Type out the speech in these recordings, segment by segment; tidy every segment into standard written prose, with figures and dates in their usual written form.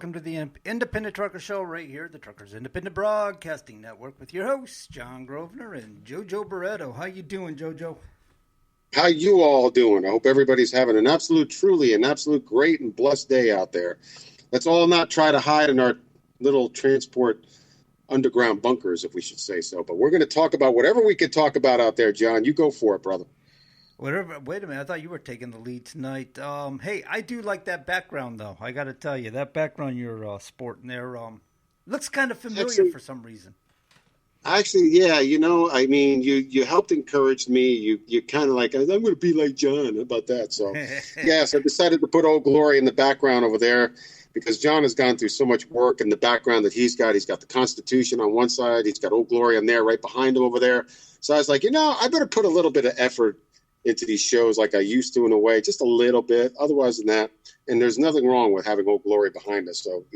welcome to the Independent Trucker Show right here, the Truckers Independent Broadcasting Network, with your hosts, John Grosvenor and JoJo Barretto. How you doing, JoJo? How you all doing? I hope everybody's having an absolute great and blessed day out there. Let's all not try to hide in our little transport underground bunkers, if we should say so. But we're going to talk about whatever we could talk about out there, John. You go for it, brother. Whatever. Wait a minute. I thought you were taking the lead tonight. Hey, I do like that background, though. I got to tell you, that background you're sporting there looks kind of familiar for some reason. Actually, yeah, I mean, you helped encourage me. You kind of like, I'm going to be like John. How about that? So, yes, I decided to put Old Glory in the background over there because John has gone through so much work in the background that he's got. He's got the Constitution on one side. He's got Old Glory on there right behind him over there. So I was like, I better put a little bit of effort into these shows like I used to in a way, just a little bit. Otherwise than that, and there's nothing wrong with having Old Glory behind us. So,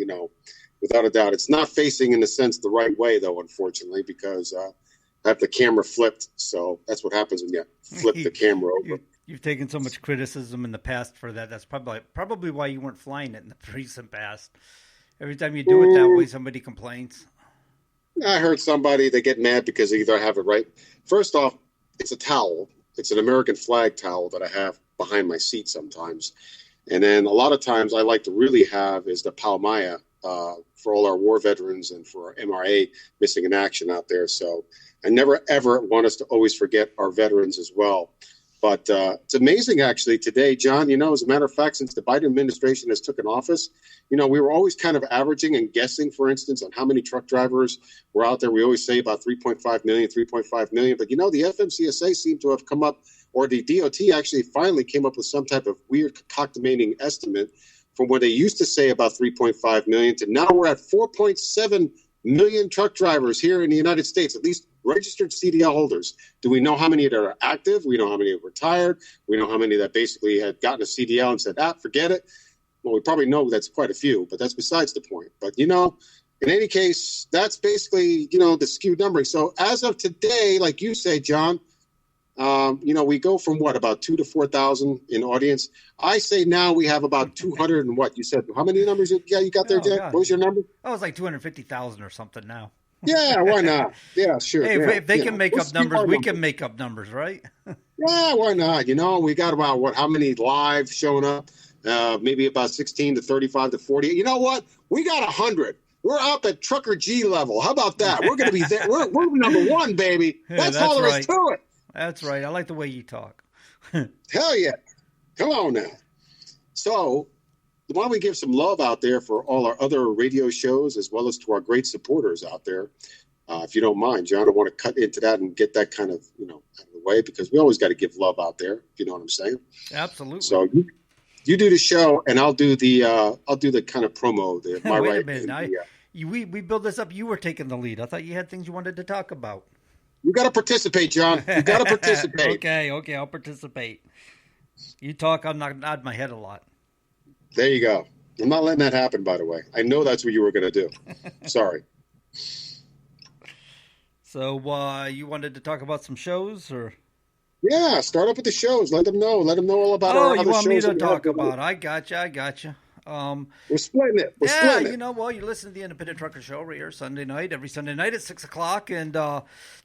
without a doubt, it's not facing in the sense the right way, though, unfortunately, because I have the camera flipped. So that's what happens when you flip the camera over. You've taken so much criticism in the past for that. That's probably why you weren't flying it in the recent past. Every time you do it that way, somebody complains. I heard somebody, they get mad because they either have it right. First off, it's a towel. It's an American flag towel that I have behind my seat sometimes. And then a lot of times I like to really have is the Palmaya for all our war veterans and for our MRA missing in action out there. So I never, ever want us to always forget our veterans as well. But it's amazing, actually, today, John, as a matter of fact, since the Biden administration has taken office, we were always kind of averaging and guessing, for instance, on how many truck drivers were out there. We always say about 3.5 million. But, the FMCSA seemed to have come up, or the DOT actually finally came up with some type of weird cockamamie estimate from what they used to say about 3.5 million to now we're at 4.7 million truck drivers here in the United States, at least registered CDL holders. Do we know how many that are active? We know how many have retired. We know how many that basically had gotten a CDL and said, forget it. Well, we probably know that's quite a few, but that's besides the point. But, in any case, that's basically, the skewed numbering. So as of today, like you say, John, we go from about 2,000 to 4,000 in audience. I say now we have about 200 and what you said. How many numbers you got there, Jack? God. What was your number? Oh, it's like 250,000 or something now. Yeah, why not? Yeah, sure. Hey, yeah, if they can make up numbers, we can make up numbers, right? Yeah, why not? We got about how many live showing up? Maybe about 16 to 35 to 40. You know what? We got 100. We're up at Trucker G level. How about that? We're going to be there. We're number one, baby. That's all there is to it. That's right. I like the way you talk. Hell yeah. Come on now. So why don't we give some love out there for all our other radio shows as well as to our great supporters out there. If you don't mind, John, I want to cut into that and get that kind of, out of the way because we always got to give love out there. If you know what I'm saying? Absolutely. So you do the show and I'll do the kind of promo. Wait a minute. We build this up. You were taking the lead. I thought you had things you wanted to talk about. You got to participate, John. You got to participate. Okay, I'll participate. You talk, I'll nod my head a lot. There you go. I'm not letting that happen, by the way. I know that's what you were going to do. Sorry. So you wanted to talk about some shows, or? Yeah, start up with the shows. Let them know. Let them know all about our other shows. Oh, you want me to talk about? I gotcha. We're splitting it. You're listening to the Independent Trucker Show right here Sunday night, every Sunday night at 6 o'clock. And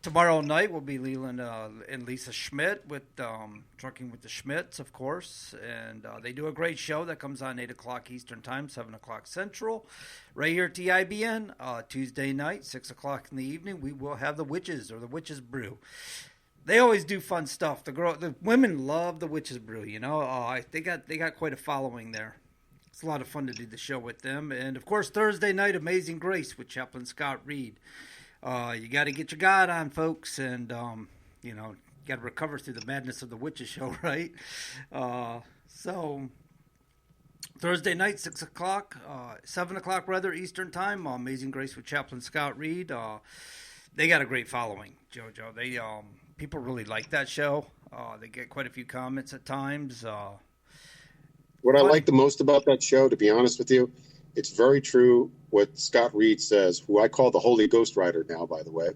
tomorrow night will be Leland and Lisa Schmidt with Trucking with the Schmidts, of course. And they do a great show that comes on 8 o'clock Eastern Time, 7 o'clock Central, right here at TIBN. Tuesday night, 6 o'clock in the evening, we will have the Witches or the Witches Brew. They always do fun stuff. The women love the Witches Brew, They got quite a following there. It's a lot of fun to do the show with them. And, of course, Thursday night, Amazing Grace with Chaplain Scott Reed. You got to get your God on, folks, and, got to recover through the madness of the Witches show, right? So, Thursday night, 6 o'clock, 7 o'clock, rather, Eastern Time, Amazing Grace with Chaplain Scott Reed. They got a great following, JoJo. People really like that show. They get quite a few comments at times. What I like the most about that show, to be honest with you, it's very true what Scott Reed says, who I call the Holy Ghost Rider now, by the way.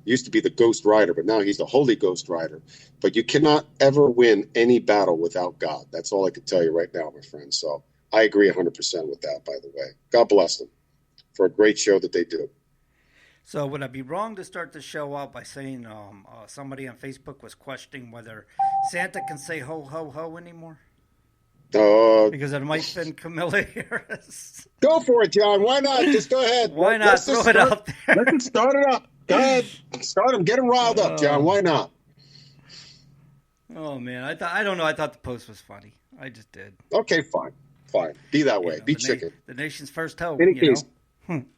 He used to be the Ghost Rider, but now he's the Holy Ghost Rider. But you cannot ever win any battle without God. That's all I can tell you right now, my friend. So I agree 100% with that, by the way. God bless them for a great show that they do. So would I be wrong to start the show out by saying somebody on Facebook was questioning whether Santa can say ho, ho, ho anymore? Because it might offend Camilla Harris. Go for it, John. Why not? Just go ahead. Why not throw it out there? Let's start it up. Go ahead. Start them. Get them riled up, John. Why not? Oh, man. I don't know. I thought the post was funny. I just did. Okay, fine. Be that way. Be chicken. The nation's first hope. In any case,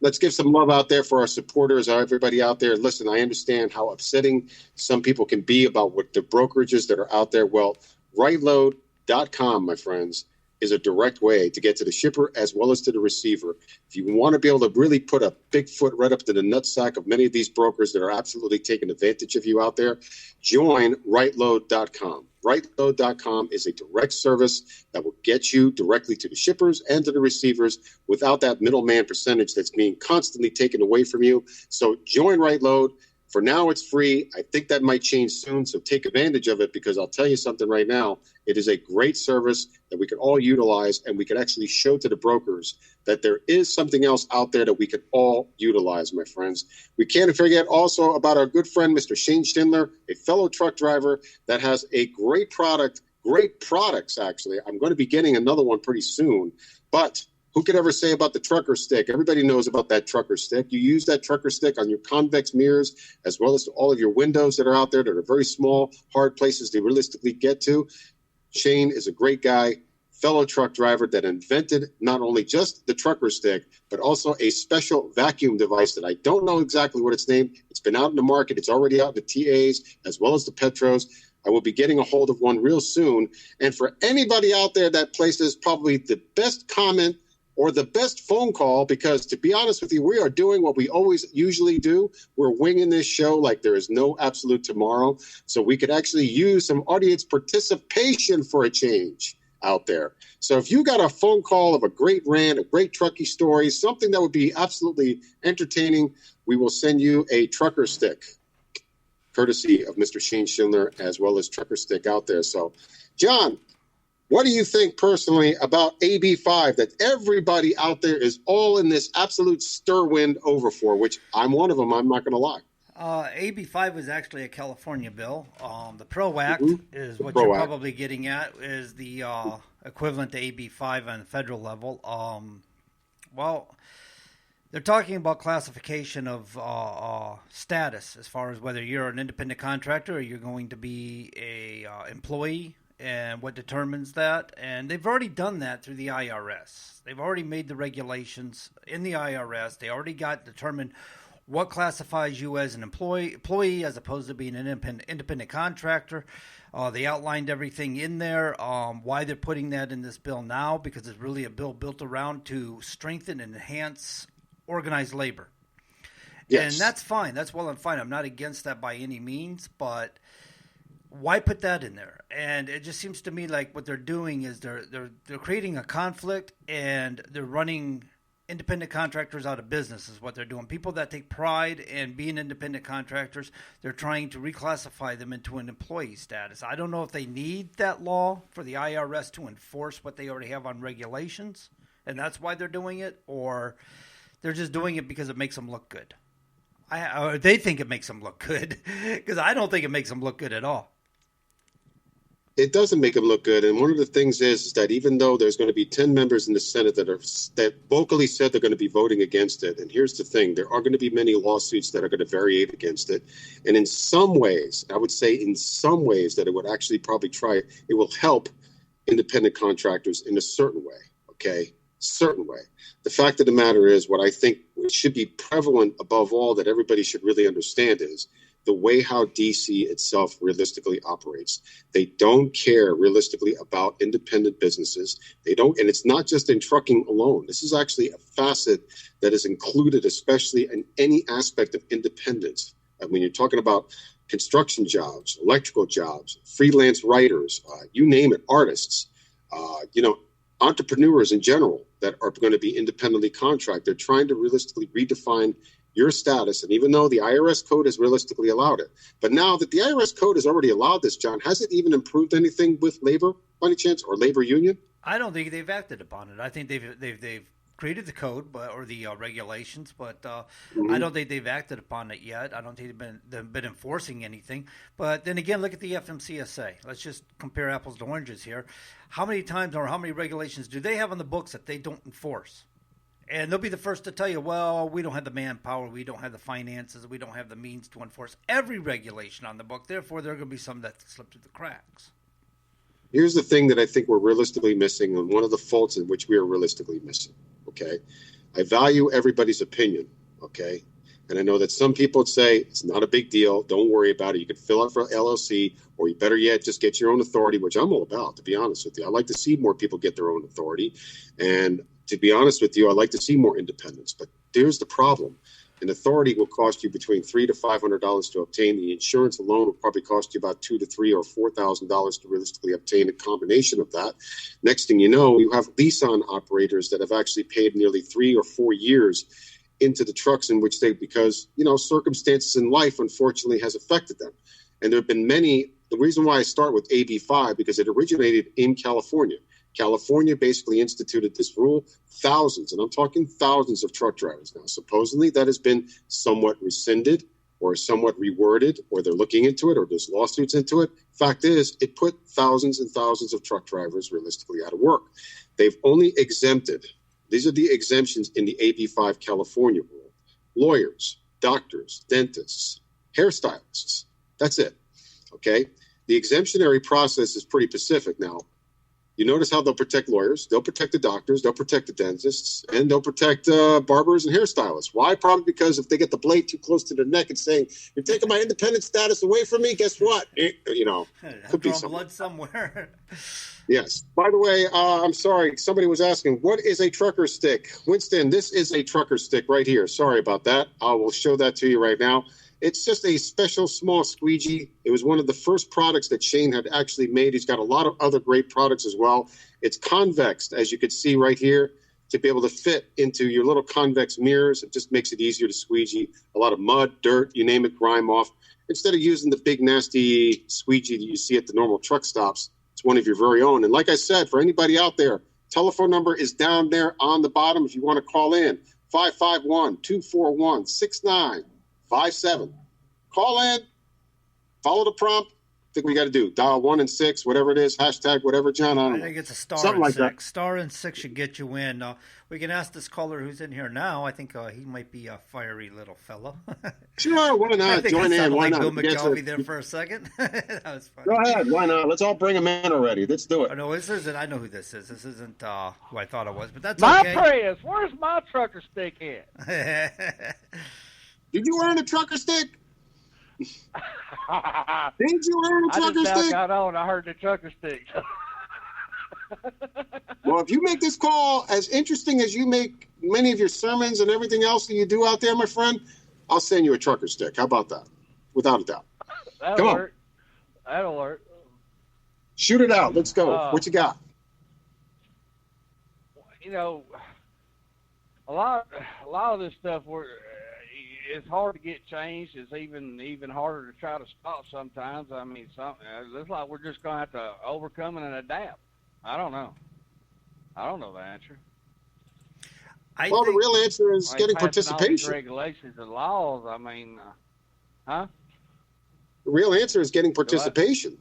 let's give some love out there for our supporters, everybody out there. Listen, I understand how upsetting some people can be about what the brokerages that are out there. Well, rightload.com, my friends, is a direct way to get to the shipper as well as to the receiver. If you want to be able to really put a big foot right up to the nutsack of many of these brokers that are absolutely taking advantage of you out there, join rightload.com. Rightload.com is a direct service that will get you directly to the shippers and to the receivers without that middleman percentage that's being constantly taken away from you. So join Rightload. For now, it's free. I think that might change soon, so take advantage of it, because I'll tell you something right now. It is a great service that we can all utilize, and we can actually show to the brokers that there is something else out there that we can all utilize, my friends. We can't forget also about our good friend, Mr. Shane Schindler, a fellow truck driver that has a great products, actually. I'm going to be getting another one pretty soon, but who could ever say about the trucker stick? Everybody knows about that trucker stick. You use that trucker stick on your convex mirrors as well as to all of your windows that are out there that are very small, hard places to realistically get to. Shane is a great guy, fellow truck driver that invented not only just the trucker stick, but also a special vacuum device that I don't know exactly what it's named. It's been out in the market. It's already out in the TAs as well as the Petros. I will be getting a hold of one real soon. And for anybody out there that places probably the best comment or the best phone call, because to be honest with you, we are doing what we always usually do. We're winging this show like there is no absolute tomorrow. So we could actually use some audience participation for a change out there. So if you got a phone call of a great rant, a great trucky story, something that would be absolutely entertaining, we will send you a trucker stick, courtesy of Mr. Shane Schindler, as well as trucker stick out there. So, John, what do you think personally about AB5 that everybody out there is all in this absolute stir wind over for, which I'm one of them, I'm not going to lie. AB5 was actually a California bill. The PRO Act is what you're probably getting at, is the equivalent to AB5 on the federal level. Well, they're talking about classification of status as far as whether you're an independent contractor or you're going to be a employee, and what determines that. And they've already done that through the IRS. They've already made the regulations in the IRS. They already got determined what classifies you as an employee as opposed to being an independent contractor. They outlined everything in there, why they're putting that in this bill now, because it's really a bill built around to strengthen and enhance organized labor. Yes. And that's fine. That's well and fine. I'm not against that by any means, but why put that in there? And it just seems to me like what they're doing is they're creating a conflict, and they're running independent contractors out of business is what they're doing. People that take pride in being independent contractors, they're trying to reclassify them into an employee status. I don't know if they need that law for the IRS to enforce what they already have on regulations, and that's why they're doing it, or they're just doing it because it makes them look good. Or they think it makes them look good, because I don't think it makes them look good at all. It doesn't make them look good. And one of the things is that even though there's going to be 10 members in the Senate that vocally said they're going to be voting against it, and here's the thing, there are going to be many lawsuits that are going to variate against it. And in some ways, I would say in some ways that it would actually probably it will help independent contractors in a certain way, okay? Certain way. The fact of the matter is, what I think should be prevalent above all that everybody should really understand is the way how DC itself realistically operates. They don't care realistically about independent businesses. They don't, and it's not just in trucking alone. This is actually a facet that is included, especially in any aspect of independence. When you're talking about construction jobs, electrical jobs, freelance writers, you name it, artists, entrepreneurs in general that are going to be independently contracted. They're trying to realistically redefine your status, and even though the IRS code has realistically allowed it. But now that the IRS code has already allowed this, John, has it even improved anything with labor, by any chance, or labor union? I don't think they've acted upon it. I think they've created the code, or the regulations, but I don't think they've acted upon it yet. I don't think they've been enforcing anything. But then again, look at the FMCSA. Let's just compare apples to oranges here. How many times or how many regulations do they have on the books that they don't enforce? And they'll be the first to tell you, well, we don't have the manpower, we don't have the finances, we don't have the means to enforce every regulation on the book. Therefore, there are going to be some that slip through the cracks. Here's the thing that I think we're realistically missing, and one of the faults in which we are realistically missing, okay? I value everybody's opinion, okay? And I know that some people would say, it's not a big deal, don't worry about it. You can fill out for LLC, or you better yet, just get your own authority, which I'm all about, to be honest with you. I like to see more people get their own authority. And to be honest with you, I like to see more independence. But here's the problem. An authority will cost you between $300 to $500 to obtain. The insurance alone will probably cost you about $2,000 to $3,000 or $4,000 to realistically obtain a combination of that. Next thing you know, you have lease-on operators that have actually paid nearly 3 or 4 years into the trucks in which because, circumstances in life, unfortunately, has affected them. And there have been many. The reason why I start with AB5, because it originated in California. California basically instituted this rule. Thousands, and I'm talking thousands of truck drivers now. Supposedly that has been somewhat rescinded or somewhat reworded, or they're looking into it, or there's lawsuits into it. Fact is, it put thousands and thousands of truck drivers realistically out of work. They've only exempted, these are the exemptions in the AB5 California rule: lawyers, doctors, dentists, hairstylists. That's it. Okay? The exemptionary process is pretty specific now. You notice how they'll protect lawyers, they'll protect the doctors, they'll protect the dentists, and they'll protect barbers and hairstylists. Why? Probably because if they get the blade too close to their neck and saying, "You're taking my independent status away from me," guess what? Could be blood somewhere. Yes. By the way, I'm sorry. Somebody was asking, what is a trucker stick? Winston, this is a trucker stick right here. Sorry about that. I will show that to you right now. It's just a special small squeegee. It was one of the first products that Shane had actually made. He's got a lot of other great products as well. It's convex, as you can see right here, to be able to fit into your little convex mirrors. It just makes it easier to squeegee. A lot of mud, dirt, you name it, grime off. Instead of using the big, nasty squeegee that you see at the normal truck stops, it's one of your very own. And like I said, for anybody out there, telephone number is down there on the bottom if you want to call in. 551-241-6957. Call in, follow the prompt. I think we got to do dial 1 and 6, whatever it is, hashtag whatever, John. I think it's a star Something and like 6. That. Star and 6 should get you in. We can ask this caller who's in here now. I think he might be a fiery little fellow. Sure, why not? Join in. Why like not? Bill McKelvey there for a second. That was funny. Go ahead. Why not? Let's all bring him in already. Let's do it. Oh, no, this isn't. I know who this is. This isn't who I thought it was, but that's my okay. Prius. Where's my trucker stick at? Did you earn a trucker stick? Did you earn a trucker I just stick? got on. I heard the trucker stick. Well, if you make this call as interesting as you make many of your sermons and everything else that you do out there, my friend, I'll send you a trucker stick. How about that? Without a doubt. That'll work. That'll work. Shoot it out. Let's go. What you got? A lot of this stuff it's hard to get changed. It's even harder to try to stop sometimes. I mean, it looks like we're just going to have to overcome it and adapt. I don't know the answer. The real answer is getting participation. All these regulations and laws. I mean, The real answer is getting participation.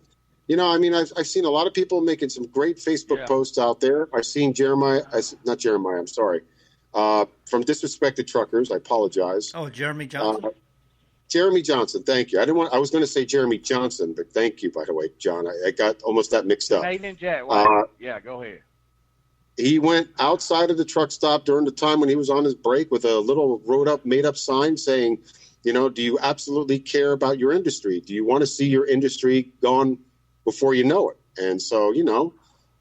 I've seen a lot of people making some great Facebook posts out there. I've seen from Disrespected Truckers. I apologize. Oh, Jeremy Johnson. Jeremy Johnson, thank you. I was going to say Jeremy Johnson, but thank you, by the way, John. I got almost that mixed up. Nathan Jack. Yeah, go ahead. He went outside of the truck stop during the time when he was on his break with a little made-up sign saying, do you absolutely care about your industry? Do you want to see your industry gone before you know it? And so,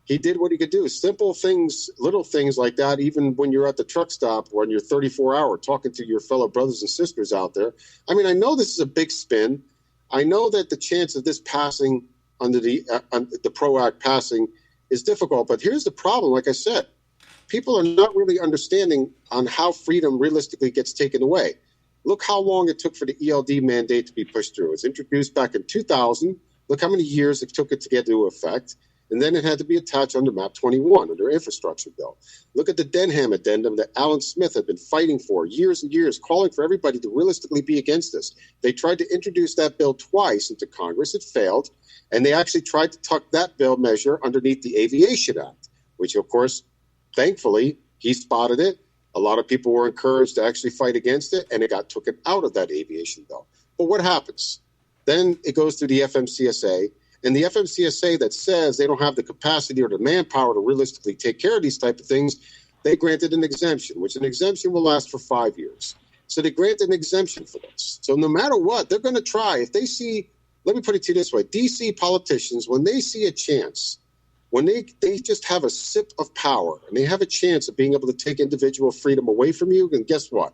he did what he could do. Simple things, little things like that, even when you're at the truck stop or on your 34-hour talking to your fellow brothers and sisters out there. I mean, I know this is a big spin. I know that the chance of this passing under the PRO Act passing is difficult. But here's the problem. Like I said, people are not really understanding on how freedom realistically gets taken away. Look how long it took for the ELD mandate to be pushed through. It was introduced back in 2000. Look how many years it took it to get into effect. And then it had to be attached under Map 21, under infrastructure bill. Look at the Denham addendum that Alan Smith had been fighting for years and years, calling for everybody to realistically be against this. They tried to introduce that bill twice into Congress. It failed. And they actually tried to tuck that bill measure underneath the Aviation Act, which, of course, thankfully, he spotted it. A lot of people were encouraged to actually fight against it, and it got taken out of that aviation bill. But what happens? Then it goes through the FMCSA, and the FMCSA that says they don't have the capacity or the manpower to realistically take care of these type of things, they granted an exemption, which an exemption will last for 5 years. So they granted an exemption for this. So no matter what, they're going to try. If they see, let me put it to you this way, D.C. politicians, when they see a chance, when they just have a sip of power and they have a chance of being able to take individual freedom away from you, and guess what?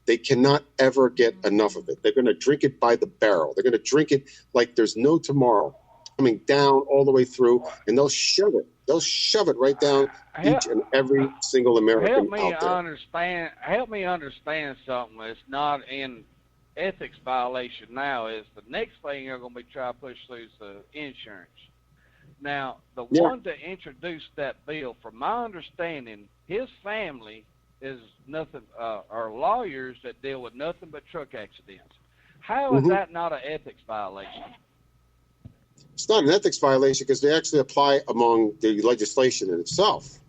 They cannot ever get enough of it. They're going to drink it by the barrel. They're going to drink it like there's no tomorrow, coming down all the way through, and they'll shove it. They'll shove it right down each and every single American help me out there. Help me understand something that's not in ethics violation now. Is the next thing they're going to be trying to push through is the insurance. Now, the one that introduced that bill, from my understanding, his family is nothing, are lawyers that deal with nothing but truck accidents. How is that not an ethics violation? It's not an ethics violation because they actually apply among the legislation in itself.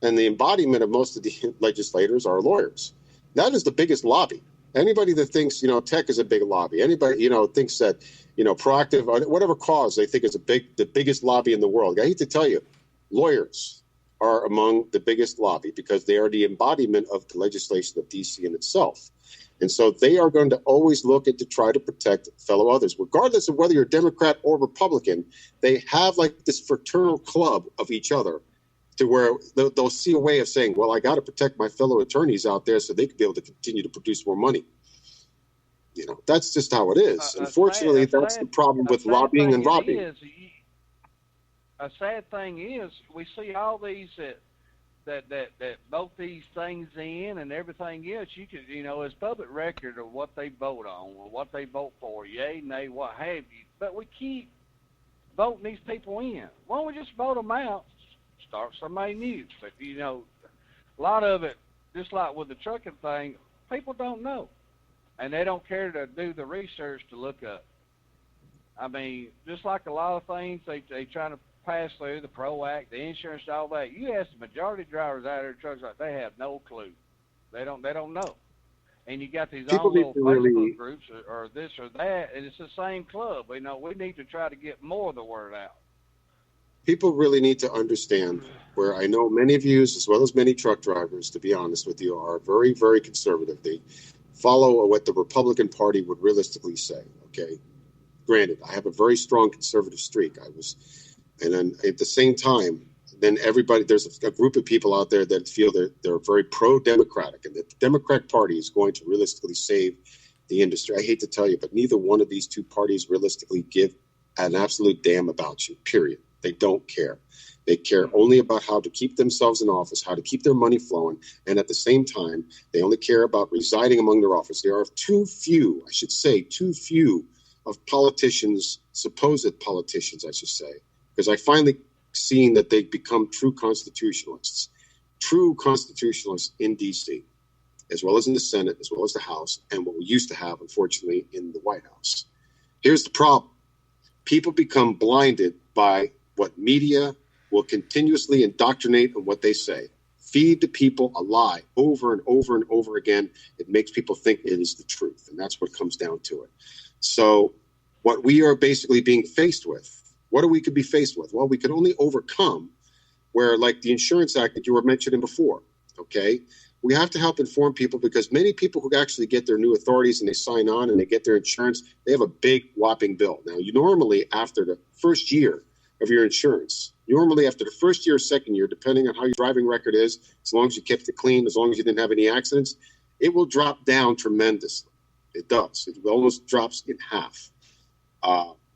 And the embodiment of most of the legislators are lawyers. That is the biggest lobby. Anybody that thinks, tech is a big lobby, anybody, thinks that, proactive, or whatever cause they think is the biggest lobby in the world. I hate to tell you, lawyers are among the biggest lobby because they are the embodiment of the legislation of D.C. in itself. And so they are going to always look at to try to protect fellow others, regardless of whether you're Democrat or Republican. They have like this fraternal club of each other to where they'll see a way of saying, well, I got to protect my fellow attorneys out there so they can be able to continue to produce more money. That's just how it is. Unfortunately, that's the problem with lobbying and lobbying. A sad thing is we see all these that vote these things in and everything else. You could, it's public record of what they vote on or what they vote for, yay, nay, what have you. But we keep voting these people in. Why don't we just vote them out? Start somebody new. But, a lot of it, just like with the trucking thing, people don't know. And they don't care to do the research to look up. I mean, just like a lot of things they try to pass through, the PRO Act, the insurance, all that. You ask the majority of drivers out there in trucks, like, they have no clue. They don't know. And you got these own little Facebook groups or this or that, and it's the same club. We need to try to get more of the word out. People really need to understand where I know many of you, as well as many truck drivers, to be honest with you, are very, very conservative. They follow what the Republican Party would realistically say, okay? Granted, I have a very strong conservative streak. And then at the same time, then there's a group of people out there that feel that they're very pro-democratic and that the Democratic Party is going to realistically save the industry. I hate to tell you, but neither one of these two parties realistically give an absolute damn about you, period. They don't care. They care only about how to keep themselves in office, how to keep their money flowing, and at the same time, they only care about residing among their office. There are too few of politicians, supposed politicians, I should say, because I finally seen that they've become true constitutionalists in D.C., as well as in the Senate, as well as the House, and what we used to have, unfortunately, in the White House. Here's the problem. People become blinded by what media will continuously indoctrinate on what they say. Feed the people a lie over and over and over again. It makes people think it is the truth, and that's what comes down to it. So what we are basically being faced with, what we could be faced with? Well, we could only overcome where, like the Insurance Act that you were mentioning before, okay? We have to help inform people because many people who actually get their new authorities and they sign on and they get their insurance, they have a big whopping bill. Now, you normally, after the first year of your insurance, normally after the first year or second year, depending on how your driving record is, as long as you kept it clean, as long as you didn't have any accidents, it will drop down tremendously. It does. It almost drops in half.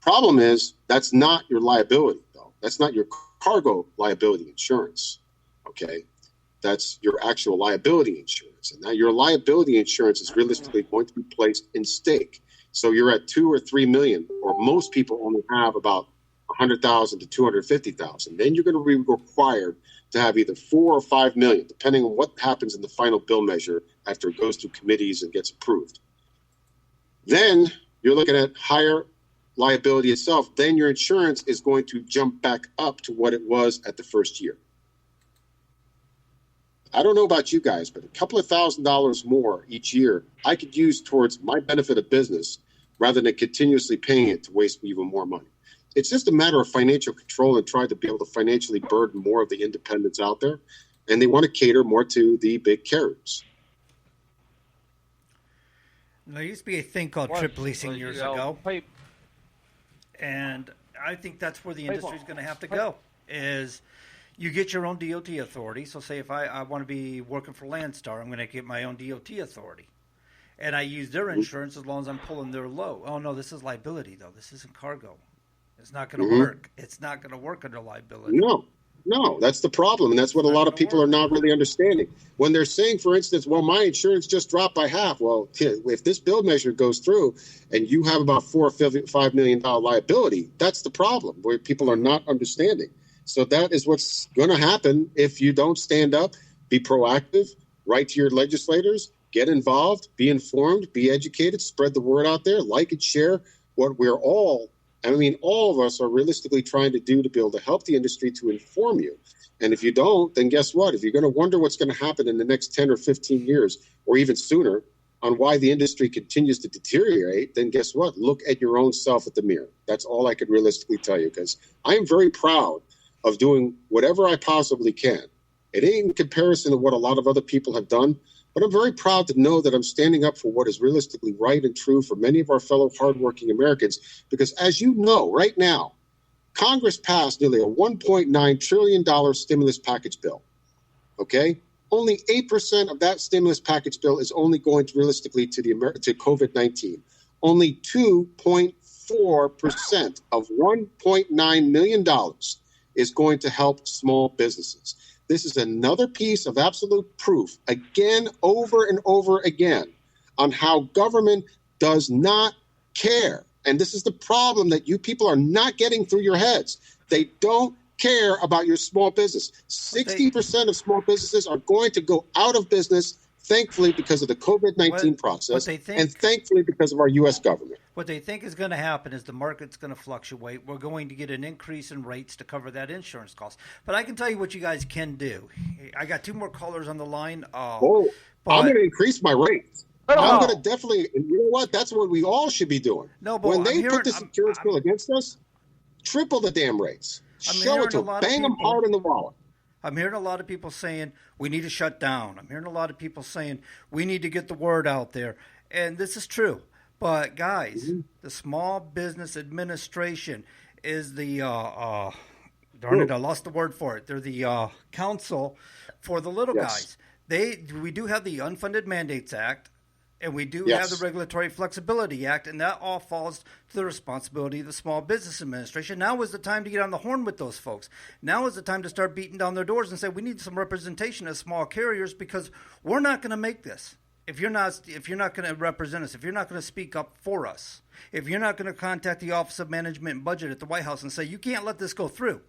Problem is, that's not your liability, though. That's not your cargo liability insurance, okay? That's your actual liability insurance. And now your liability insurance is realistically going to be placed in stake. So you're at 2 or 3 million, or most people only have about 100,000 to 250,000. Then you're going to be required to have either 4 or 5 million, depending on what happens in the final bill measure after it goes through committees and gets approved. Then you're looking at higher liability itself. Then your insurance is going to jump back up to what it was at the first year. I don't know about you guys, but a couple of $1,000s more each year I could use towards my benefit of business rather than continuously paying it to waste even more money. It's just a matter of financial control and trying to be able to financially burden more of the independents out there. And they want to cater more to the big carriers. There used to be a thing called trip leasing years ago. And I think that's where the industry is going to have to go, is you get your own DOT authority. So say if I want to be working for Landstar, I'm going to get my own DOT authority. And I use their insurance as long as I'm pulling their load. Oh, no, this is liability, though. This isn't cargo. It's not going to work. It's not going to work under liability. No, that's the problem. And that's what a lot of people are not really understanding. When they're saying, for instance, well, my insurance just dropped by half. Well, if this bill measure goes through and you have about $4 or $5 million liability, that's the problem where people are not understanding. So that is what's going to happen if you don't stand up, be proactive, write to your legislators, get involved, be informed, be educated, spread the word out there, like and share what we're all, all of us are realistically trying to do to be able to help the industry to inform you. And if you don't, then guess what? If you're going to wonder what's going to happen in the next 10 or 15 years, or even sooner, on why the industry continues to deteriorate, then guess what? Look at your own self at the mirror. That's all I could realistically tell you, because I am very proud of doing whatever I possibly can. It ain't in comparison to what a lot of other people have done, but I'm very proud to know that I'm standing up for what is realistically right and true for many of our fellow hardworking Americans, because as you know, right now, Congress passed nearly a $1.9 trillion stimulus package bill, okay? Only 8% of that stimulus package bill is only going to realistically to COVID-19. Only 2.4% of $1.9 million is going to help small businesses. This is another piece of absolute proof, again, over and over again, on how government does not care. And this is the problem that you people are not getting through your heads. They don't care about your small business. 60% of small businesses are going to go out of business, thankfully, because of the COVID-19 process, and thankfully because of our U.S. government. What they think is going to happen is the market's going to fluctuate. We're going to get an increase in rates to cover that insurance cost. But I can tell you what you guys can do. I got 2 more callers on the line. I'm going to increase my rates. I'm going to definitely, you know what? That's what we all should be doing. No, but when they put this insurance bill against us, triple the damn rates. Show it to them. Bang them hard in the wallet. I'm hearing a lot of people saying we need to shut down. I'm hearing a lot of people saying we need to get the word out there. And this is true. But, guys, the Small Business Administration is the, darn it, I lost the word for it. They're the council for the little guys. We do have the Unfunded Mandates Act, and we do have the Regulatory Flexibility Act, and that all falls to the responsibility of the Small Business Administration. Now is the time to get on the horn with those folks. Now is the time to start beating down their doors and say we need some representation as small carriers, because we're not going to make this. If you're not going to represent us, if you're not going to speak up for us, if you're not going to contact the Office of Management and Budget at the White House and say you can't let this go through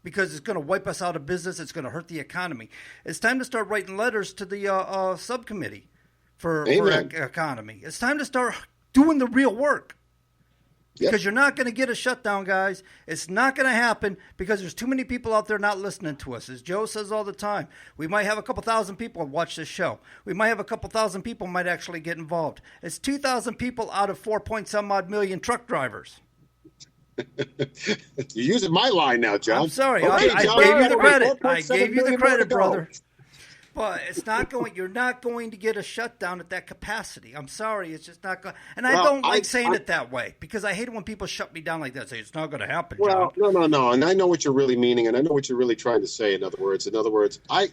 because it's going to wipe us out of business, it's going to hurt the economy. It's time to start writing letters to the subcommittee for economy. It's time to start doing the real work. Because you're not going to get a shutdown, guys. It's not going to happen because there's too many people out there not listening to us. As Joe says all the time, we might have a couple thousand people watch this show. We might have a couple thousand people might actually get involved. It's 2,000 people out of 4-some-odd million truck drivers. You're using my line now, John. I'm sorry. I gave you the credit. I gave you the credit, brother. But it's not going. You're not going to get a shutdown at that capacity. I'm sorry, it's just not going. And I don't like saying it that way because I hate it when people shut me down like that. Say it's not going to happen. Well, John. No, and I know what you're really meaning, and I know what you're really trying to say. In other words, I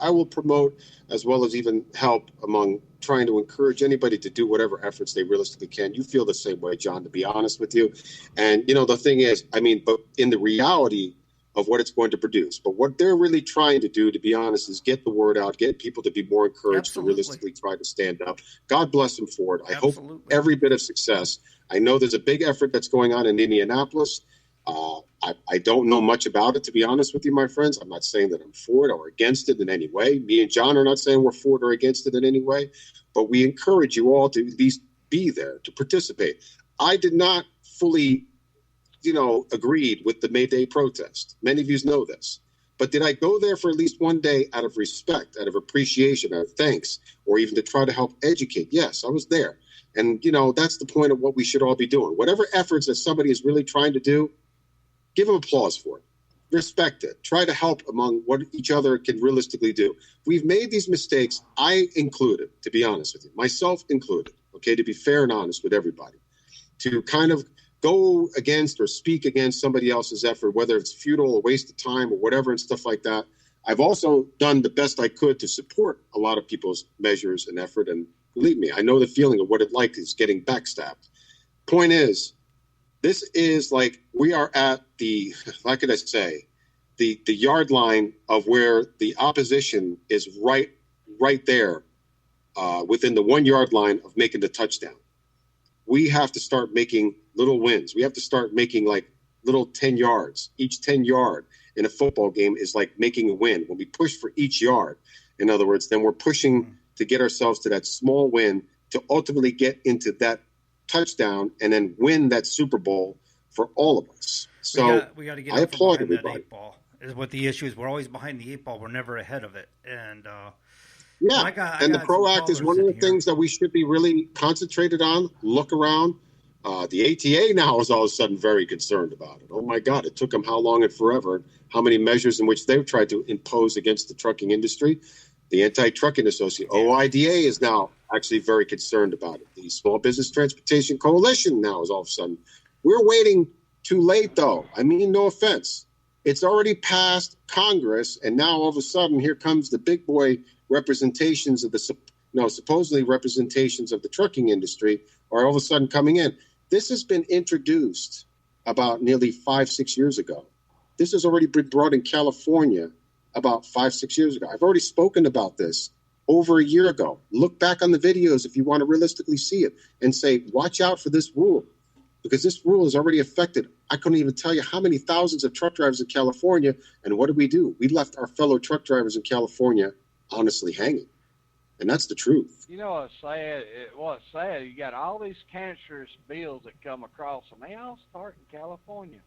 will promote as well as even help among trying to encourage anybody to do whatever efforts they realistically can. You feel the same way, John. To be honest with you, and the thing is, but in the reality, of what it's going to produce. But what they're really trying to do, to be honest, is get the word out, get people to be more encouraged to realistically try to stand up. God bless them for it. I hope every bit of success. I know there's a big effort that's going on in Indianapolis. I don't know much about it, to be honest with you, my friends. I'm not saying that I'm for it or against it in any way. Me and John are not saying we're for it or against it in any way, but we encourage you all to at least be there, to participate. I did not fully, agreed with the May Day protest. Many of you know this. But did I go there for at least one day out of respect, out of appreciation, out of thanks, or even to try to help educate? Yes, I was there. And, that's the point of what we should all be doing. Whatever efforts that somebody is really trying to do, give them applause for it. Respect it. Try to help among what each other can realistically do. We've made these mistakes, I included, to be honest with you, myself included, okay, to be fair and honest with everybody, to kind of go against or speak against somebody else's effort, whether it's futile or waste of time or whatever and stuff like that. I've also done the best I could to support a lot of people's measures and effort. And believe me, I know the feeling of what it like is getting backstabbed. Point is, this is like we are at the, how could I say, the yard line of where the opposition is right there within the 1 yard line of making the touchdown. We have to start making little wins. We have to start making like little 10 yards. Each 10 yard in a football game is like making a win. When we push for each yard, in other words, then we're pushing to get ourselves to that small win to ultimately get into that touchdown and then win that Super Bowl for all of us. So we got to get I applaud everybody. That 8 ball is what the issue is. We're always behind the 8 ball. We're never ahead of it. And the PRO Act is one of the things that we should be really concentrated on. Look around. The ATA now is all of a sudden very concerned about it. Oh, my God, it took them how long and forever, how many measures in which they've tried to impose against the trucking industry. The Anti-Trucking Association, OIDA, is now actually very concerned about it. The Small Business Transportation Coalition now is all of a sudden. We're waiting too late, though. I mean, no offense. It's already passed Congress, and now all of a sudden here comes the big boy representations of the supposedly representations of the trucking industry are all of a sudden coming in. This has been introduced about nearly 5-6 years ago. This has already been brought in California about 5-6 years ago. I've already spoken about this over a year ago. Look back on the videos if you want to realistically see it and say, watch out for this rule, because this rule has already affected, I couldn't even tell you how many thousands of truck drivers in California. And what did we do? We left our fellow truck drivers in California honestly hanging. And that's the truth. What's sad, you got all these cancerous bills that come across, and they all start in California.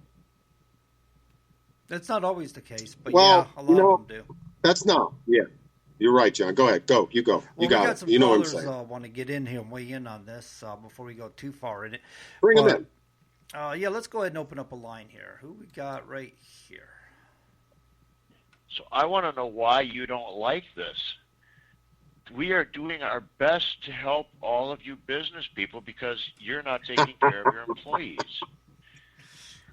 That's not always the case, but a lot of them do. That's not, You're right, John. Go ahead. Go. You go. You got it. You know what I'm saying. Want to get in here and weigh in on this before we go too far in it. Bring them in. Let's go ahead and open up a line here. Who we got right here? So I want to know why you don't like this. We are doing our best to help all of you business people because you're not taking care of your employees.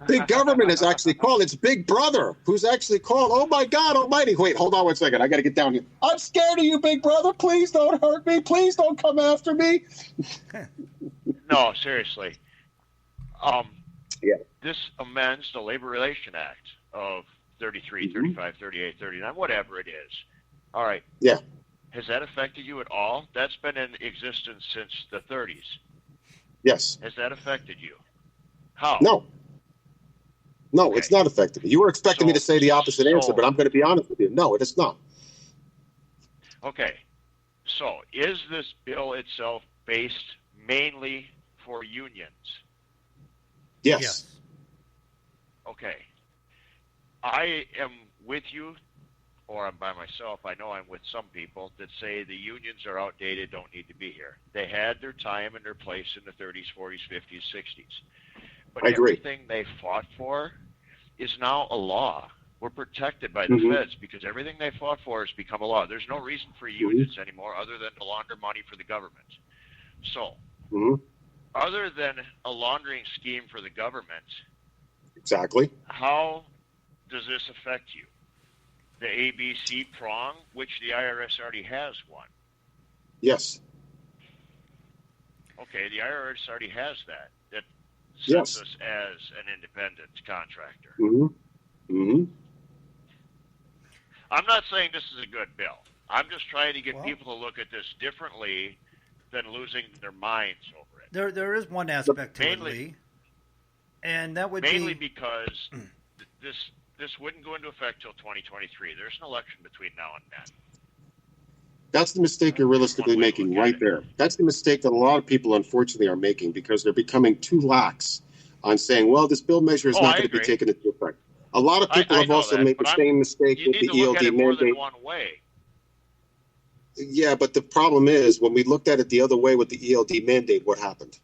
The government is actually called. It's Big Brother who's actually called. Oh, my God almighty. Wait, hold on 1 second. I got to get down here. I'm scared of you, Big Brother. Please don't hurt me. Please don't come after me. No, seriously. This amends the Labor Relation Act of 33, 35, 38, 39, whatever it is. All right. Yeah. Has that affected you at all? That's been in existence since the 30s. Yes. Has that affected you? How? No, okay. It's not affected me. You were expecting me to say the opposite answer, but I'm going to be honest with you. No, it is not. Okay. So is this bill itself based mainly for unions? Yes. Okay. I am with you, or I'm by myself. I know I'm with some people that say the unions are outdated, don't need to be here. They had their time and their place in the 30s, 40s, 50s, 60s. But I agree. Everything they fought for is now a law. We're protected by the feds because everything they fought for has become a law. There's no reason for unions anymore other than to launder money for the government. So, other than a laundering scheme for the government, exactly, how does this affect you? The ABC prong, which the IRS already has one. Yes. Okay, the IRS already has that. That sets us as an independent contractor. I'm not saying this is a good bill. I'm just trying to get Well, people to look at this differently than losing their minds over it. there is one aspect to it, Mainly, Lee, and that would mainly be because this wouldn't go into effect till 2023. There's an election between now and then. That's the mistake you're realistically One way to making look at right it. there. That's the mistake that a lot of people, unfortunately, are making because they're becoming too lax on saying, well, this bill measure is Oh, not I going to be agree. taken into effect. A lot of people I have know also that, made the but same mistake you with need the to look at ELD it more than mandate. one way. Yeah, but the problem is when we looked at it the other way with the ELD mandate, what happened?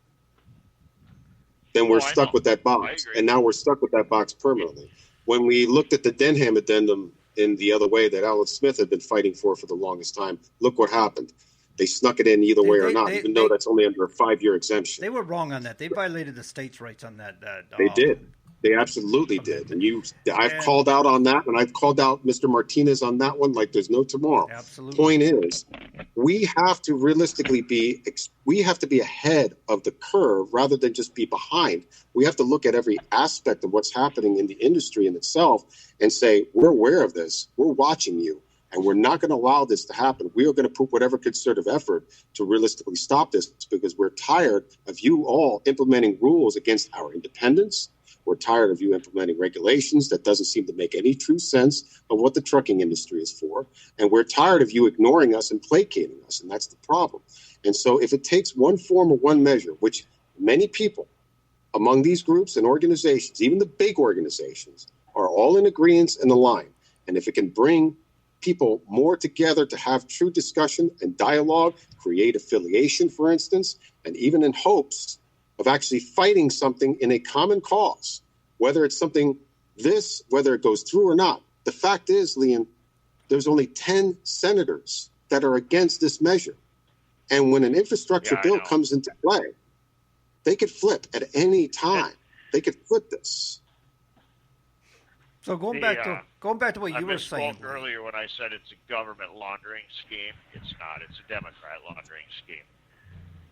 Then we're Oh, I stuck know. with that I box, agree. and now we're stuck with that box permanently. When we looked at the Denham addendum in the other way that Alan Smith had been fighting for the longest time, look what happened. They snuck it in either way or not, even though that's only under a 5-year exemption. they were wrong on that. They violated the states' rights on that. They did. They absolutely did. amendment. And I've And- called out on that, and I've called out Mr. Martinez on that one like there's no tomorrow. Absolutely. Point is, we have to realistically be ahead of the curve rather than just be behind. We have to look at every aspect of what's happening in the industry in itself and say, we're aware of this. We're watching you. And we're not going to allow this to happen. We are going to put whatever concerted effort to realistically stop this because we're tired of you all implementing rules against our independence. We're tired of you implementing regulations that doesn't seem to make any true sense of what the trucking industry is for. And we're tired of you ignoring us and placating us. And that's the problem. And so if it takes one form or one measure, which many people among these groups and organizations, even the big organizations, are all in agreement and aligned. And if it can bring people more together to have true discussion and dialogue, create affiliation, for instance, and even in hopes of actually fighting something in a common cause, whether it's something whether it goes through or not. The fact is, Leon, there's only 10 senators that are against this measure. And when an infrastructure bill comes into play, they could flip at any time. They could flip this. So going back to what you were saying I misspoke earlier when I said it's a government laundering scheme. It's not. It's a Democrat laundering scheme.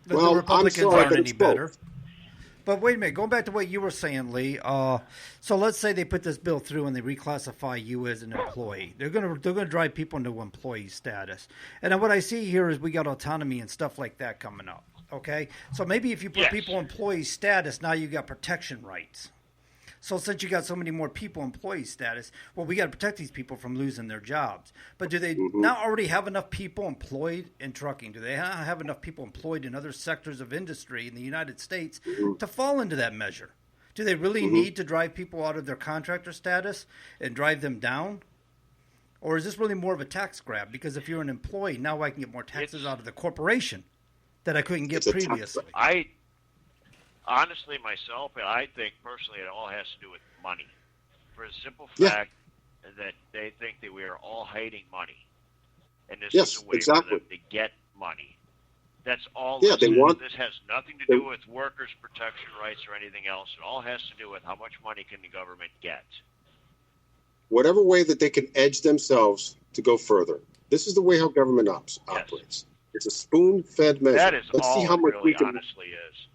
But Well, the Republicans I'm sorry, aren't but any it's both. better. But wait a minute, going back to what you were saying, Lee. So let's say they put this bill through and they reclassify you as an employee. They're gonna drive people into employee status. And then what I see here is we got autonomy and stuff like that coming up. Okay, so maybe if you put people employee status, now you got protection rights. So since you got so many more people employee status, well, we got to protect these people from losing their jobs. But do they not already have enough people employed in trucking? Do they not have enough people employed in other sectors of industry in the United States to fall into that measure? Do they really need to drive people out of their contractor status and drive them down? Or is this really more of a tax grab? Because if you're an employee, now I can get more taxes out of the corporation that I couldn't get previously. Honestly, myself, I think personally it all has to do with money. For the simple fact that they think that we are all hiding money. And this is a way for them to get money. That's all. This has nothing to do with workers' protection rights or anything else. It all has to do with how much money can the government get. Whatever way that they can edge themselves to go further. This is the way how government operates. It's a spoon-fed measure. That is Let's all see how much it really we can, honestly is.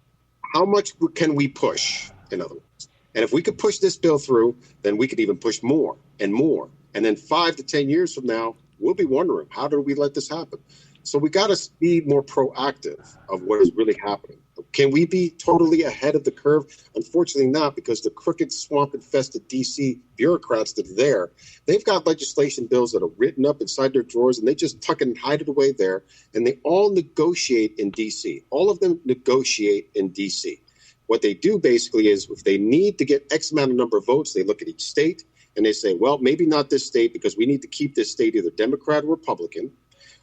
How much can we push, in other words? And if we could push this bill through, then we could even push more and more. And then 5 to 10 years from now, we'll be wondering, how did we let this happen? So we got to be more proactive of what is really happening. Can we be totally ahead of the curve? Unfortunately not, because the crooked, swamp-infested D.C. bureaucrats that are there, they've got legislation bills that are written up inside their drawers, and they just tuck it and hide it away there, and they all negotiate in D.C. All of them negotiate in D.C. What they do basically is if they need to get X amount of number of votes, they look at each state, and they say, well, maybe not this state because we need to keep this state either Democrat or Republican,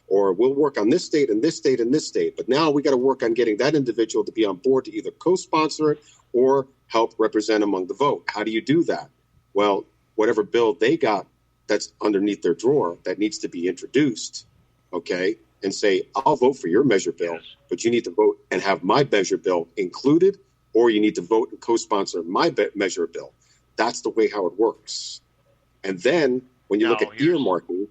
or we'll work on this state and this state and this state. But now we got to work on getting that individual to be on board to either co-sponsor it or help represent among the vote. How do you do that? Well, whatever bill they got that's underneath their drawer that needs to be introduced, okay, and say, I'll vote for your measure bill, but you need to vote and have my measure bill included, or you need to vote and co-sponsor my measure bill. That's the way how it works. And then when you look at earmarking,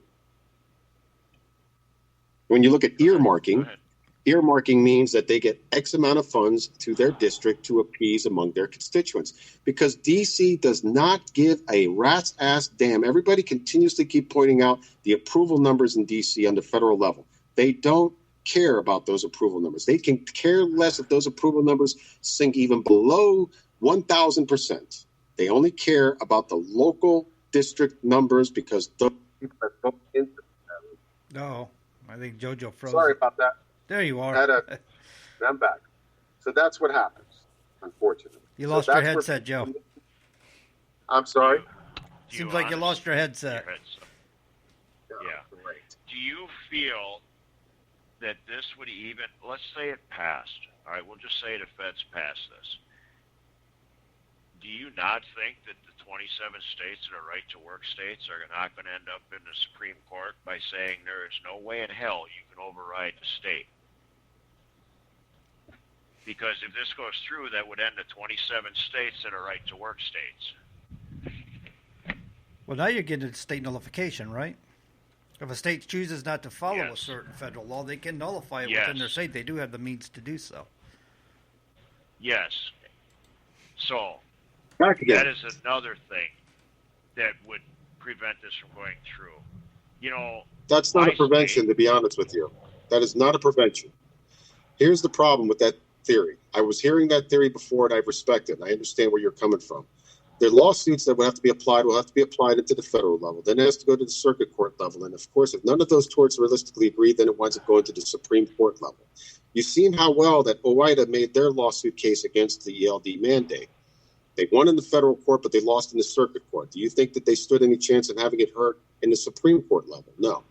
Earmarking means that they get X amount of funds to their district to appease among their constituents, because D.C. does not give a rat's ass damn. Everybody continuously keep pointing out the approval numbers in D.C. on the federal level. They don't care about those approval numbers. They can care less if those approval numbers sink even below 1,000%. They only care about the local district numbers, because those people that go into them. No, I think JoJo froze. Sorry about that. There you are. I'm back. So that's what happens, unfortunately. You lost your headset, Joe. I'm sorry? Seems like you lost your headset. Yeah. Great. Do you feel that this would even, let's say it passed. All right, we'll just say the feds pass this. Do you not think that the 27 states that are right-to-work states are not going to end up in the Supreme Court by saying there is no way in hell you can override the state? Because if this goes through, that would end the 27 states that are right-to-work states. Well, now you're getting into state nullification, right? If a state chooses not to follow a Yes. certain federal law, they can nullify it Yes. within their state. They do have the means to do so. Yes. So Back again. that is another thing that would prevent this from going through. You know, That's not my a prevention, state- to be honest with you. That is not a prevention. Here's the problem with that theory. I was hearing that theory before, and I respect it. I understand where you're coming from. The lawsuits that would have to be applied will have to be applied into the federal level. Then it has to go to the circuit court level. And, of course, if none of those torts realistically agree, then it winds up going to the Supreme Court level. You've seen how well that OOIDA made their lawsuit case against the ELD mandate. They won in the federal court, but they lost in the circuit court. Do you think that they stood any chance of having it heard in the Supreme Court level? No.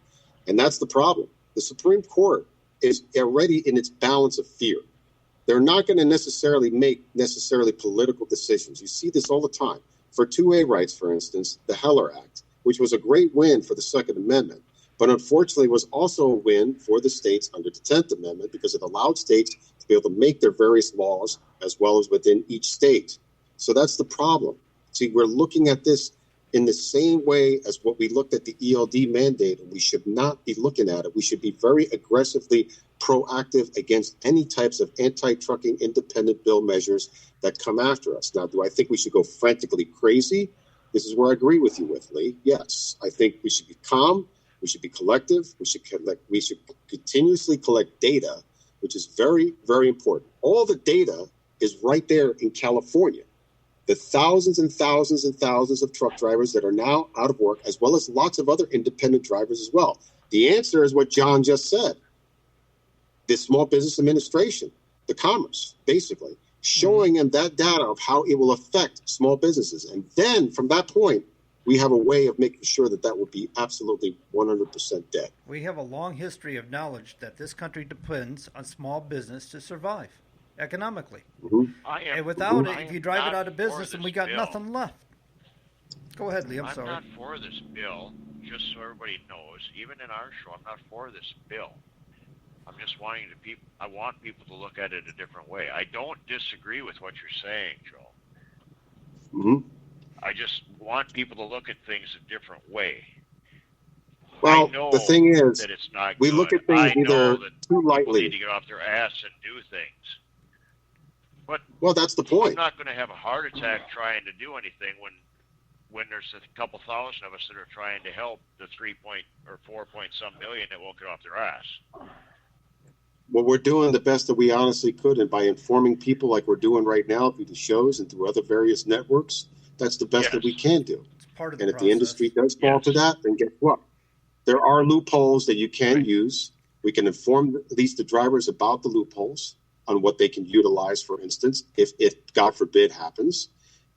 And that's the problem. The Supreme Court is already in its balance of fear. They're not going to necessarily make political decisions. You see this all the time. For 2A rights, for instance, the Heller Act, which was a great win for the Second Amendment, but unfortunately was also a win for the states under the 10th Amendment, because it allowed states to be able to make their various laws as well as within each state. So that's the problem. See, we're looking at this in the same way as what we looked at the ELD mandate, and we should not be looking at it. We should be very aggressively proactive against any types of anti-trucking independent bill measures that come after us. Now, do I think we should go frantically crazy? This is where I agree with you, Lee. Yes, I think we should be calm. We should be collective. We should continuously collect data, which is very, very important. All the data is right there in California. The thousands and thousands and thousands of truck drivers that are now out of work, as well as lots of other independent drivers as well. The answer is what John just said. The Small Business Administration, the Commerce, basically, showing them that data of how it will affect small businesses. And then from that point, we have a way of making sure that that will be absolutely 100% dead. We have a long history of knowledge that this country depends on small business to survive economically. Mm-hmm. And without it, if you drive it out of business, and we got nothing left. Go ahead, Lee. I'm sorry. I'm not for this bill, just so everybody knows. Even in our show, I'm not for this bill. I'm just wanting to I want people to look at it a different way. I don't disagree with what you're saying, Joe. Mm-hmm. I just want people to look at things a different way. Well, the thing is, that it's not we good. look at things either too People lightly. need to get off their ass and do things. But Well, that's the I'm point. not going to have a heart attack trying to do anything when there's a couple thousand of us that are trying to help the 4 point some million that won't get off their ass. Well, we're doing the best that we honestly could, and by informing people like we're doing right now through the shows and through other various networks, that's the best that we can do. It's part of the And if process. the industry does fall to that, then guess what? There are loopholes that you can use. We can inform at least the drivers about the loopholes on what they can utilize, for instance, if God forbid happens.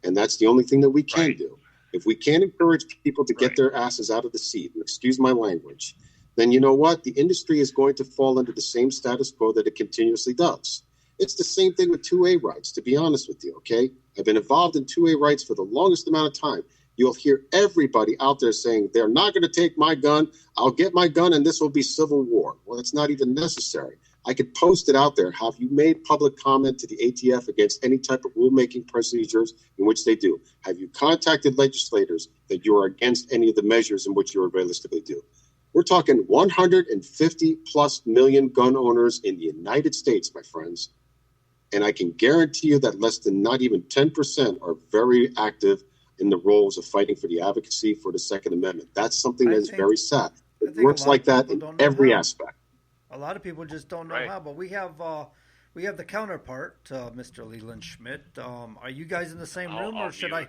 And that's the only thing that we can do. If we can't encourage people to get their asses out of the seat, and excuse my language, then you know what? The industry is going to fall into the same status quo that it continuously does. It's the same thing with 2A rights, to be honest with you, okay? I've been involved in 2A rights for the longest amount of time. You'll hear everybody out there saying, they're not going to take my gun, I'll get my gun, and this will be civil war. Well, it's not even necessary. I could post it out there. Have you made public comment to the ATF against any type of rulemaking procedures in which they do? Have you contacted legislators that you are against any of the measures in which you are realistically do? We're talking 150 plus million gun owners in the United States, my friends. And I can guarantee you that less than not even 10% are very active in the roles of fighting for the advocacy for the Second Amendment. That's something that is very sad. It works like that in every aspect. A lot of people just don't know how, but we have the counterpart, Mr. Leland Schmidt. Are you guys in the same room, or should I?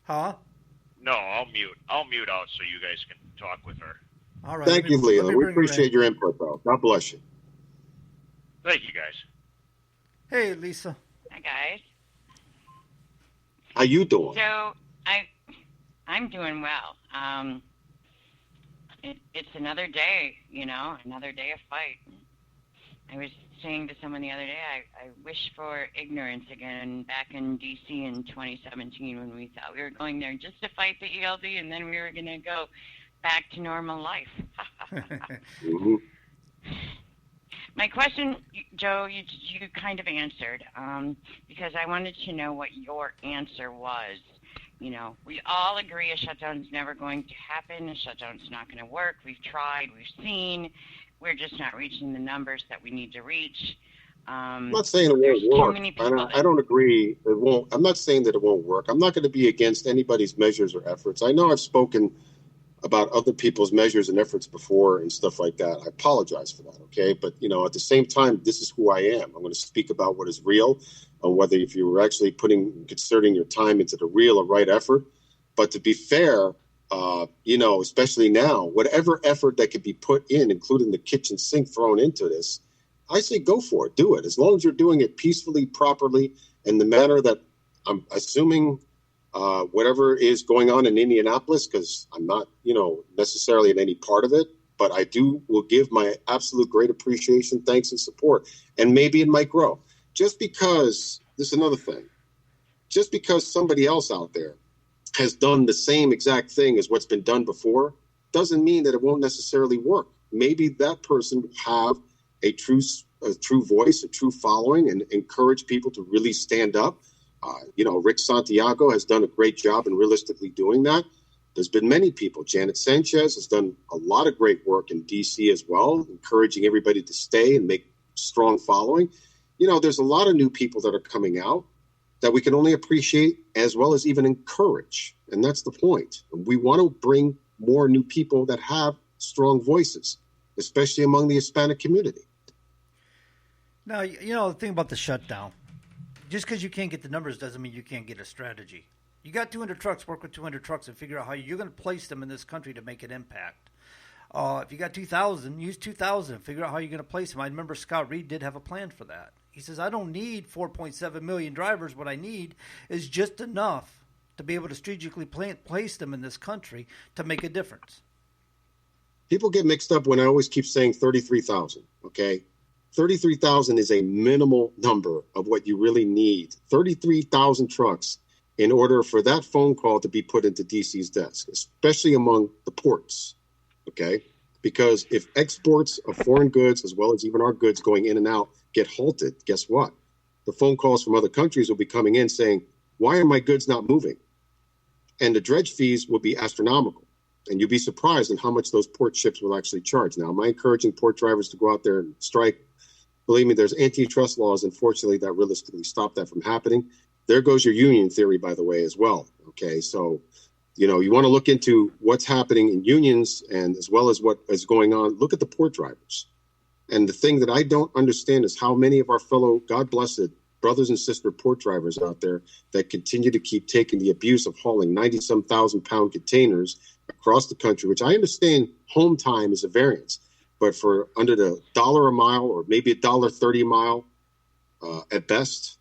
Huh? No, I'll mute out so you guys can talk with her. All right. Thank you, Leland. We appreciate your input, though. God bless you. Thank you, guys. Hey, Lisa. Hi, guys. How you doing? So I'm doing well. It's another day, another day of fight. I was saying to someone the other day, I wish for ignorance again back in D.C. in 2017 when we thought we were going there just to fight the ELD and then we were going to go back to normal life. Mm-hmm. My question, Joe, you kind of answered because I wanted to know what your answer was. We all agree a shutdown's never going to happen. A shutdown's not going to work. We've tried. We've seen. We're just not reaching the numbers that we need to reach. I'm not saying it won't work. I don't agree. It won't. I'm not saying that it won't work. I'm not going to be against anybody's measures or efforts. I know I've spoken about other people's measures and efforts before and stuff like that. I apologize for that, okay? But, at the same time, this is who I am. I'm going to speak about what is real, on whether if you were actually concerting your time into the real or right effort. But to be fair, especially now, whatever effort that could be put in, including the kitchen sink thrown into this, I say go for it. Do it. As long as you're doing it peacefully, properly, in the manner that I'm assuming whatever is going on in Indianapolis, because I'm not, necessarily in any part of it, but I will give my absolute great appreciation, thanks, and support. And maybe it might grow. Just because, this is another thing, just because somebody else out there has done the same exact thing as what's been done before, doesn't mean that it won't necessarily work. Maybe that person will have a true voice, a true following, and encourage people to really stand up. Rick Santiago has done a great job in realistically doing that. There's been many people. Janet Sanchez has done a lot of great work in D.C. as well, encouraging everybody to stay and make strong following. There's a lot of new people that are coming out that we can only appreciate as well as even encourage. And that's the point. We want to bring more new people that have strong voices, especially among the Hispanic community. Now, the thing about the shutdown, just because you can't get the numbers doesn't mean you can't get a strategy. You got 200 trucks, work with 200 trucks and figure out how you're going to place them in this country to make an impact. If you got 2,000, use 2,000. Figure out how you're going to place them. I remember Scott Reed did have a plan for that. He says, I don't need 4.7 million drivers. What I need is just enough to be able to strategically place them in this country to make a difference. People get mixed up when I always keep saying 33,000, okay? 33,000 is a minimal number of what you really need. 33,000 trucks in order for that phone call to be put into DC's desk, especially among the ports, okay? Because if exports of foreign goods, as well as even our goods going in and out, get halted, guess what? The phone calls from other countries will be coming in saying, why are my goods not moving? And the dredge fees will be astronomical. And you'll be surprised at how much those port ships will actually charge. Now, am I encouraging port drivers to go out there and strike? Believe me, there's antitrust laws, unfortunately, that realistically stop that from happening. There goes your union theory, by the way, as well. Okay, so, you want to look into what's happening in unions and as well as what is going on. Look at the port drivers. And the thing that I don't understand is how many of our fellow, God blessed, brothers and sister port drivers out there that continue to keep taking the abuse of hauling 90-some thousand pound containers across the country, which I understand home time is a variance. But for under the $1 a mile or maybe $1.30 a mile at best,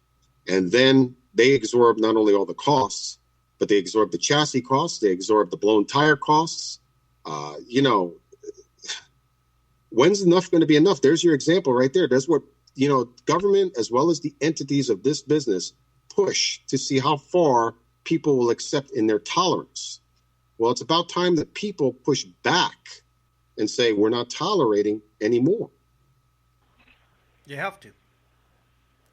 and then they absorb not only all the costs, but they absorb the chassis costs, they absorb the blown tire costs. When's enough going to be enough? There's your example right there. That's what, government as well as the entities of this business push to see how far people will accept in their tolerance. Well, it's about time that people push back and say, we're not tolerating anymore. You have to.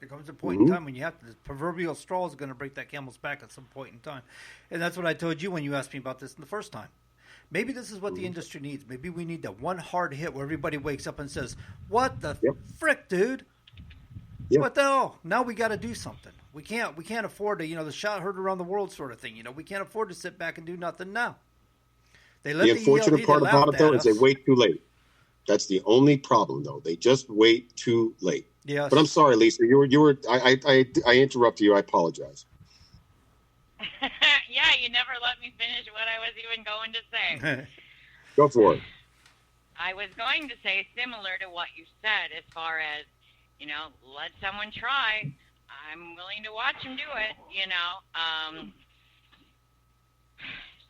There comes a point in time when you have to. The proverbial straw is going to break that camel's back at some point in time. And that's what I told you when you asked me about this the first time. Maybe this is what the industry needs. Maybe we need that one hard hit where everybody wakes up and says, "What the frick, dude? What the hell? Now we got to do something. We can't afford to, the shot heard around the world sort of thing. We can't afford to sit back and do nothing now." They let the unfortunate part about it, though, is they wait too late. That's the only problem, though. They just wait too late. Yes. But I'm sorry, Lisa. You were. I interrupted you. I apologize. Yeah, you never let me finish what I was even going to say. Go for it. I was going to say similar to what you said as far as, let someone try. I'm willing to watch them do it,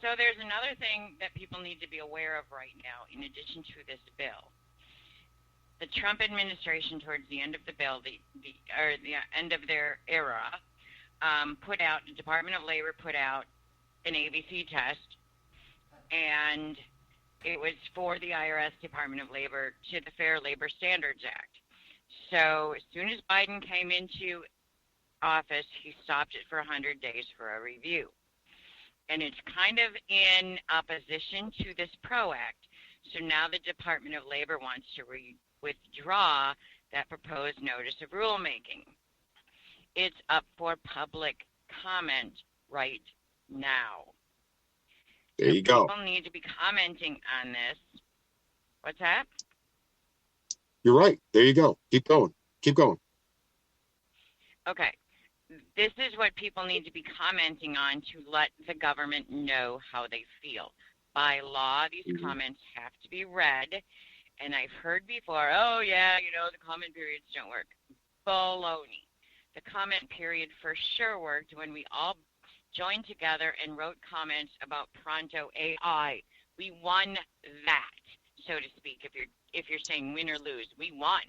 So there's another thing that people need to be aware of right now in addition to this bill. The Trump administration, towards the end of the bill, the end of their era, the Department of Labor put out an ABC test, and it was for the IRS Department of Labor to the Fair Labor Standards Act. So as soon as Biden came into office, he stopped it for 100 days for a review. And it's kind of in opposition to this PRO Act. So now the Department of Labor wants to withdraw that proposed notice of rulemaking. It's up for public comment right now. There you go. People need to be commenting on this. What's that? You're right. There you go. Keep going. Keep going. Okay. This is what people need to be commenting on to let the government know how they feel. By law, these comments have to be read. And I've heard before, the comment periods don't work. Baloney. The comment period for sure worked when we all joined together and wrote comments about Pronto AI. We won that, so to speak. If you're saying win or lose, we won.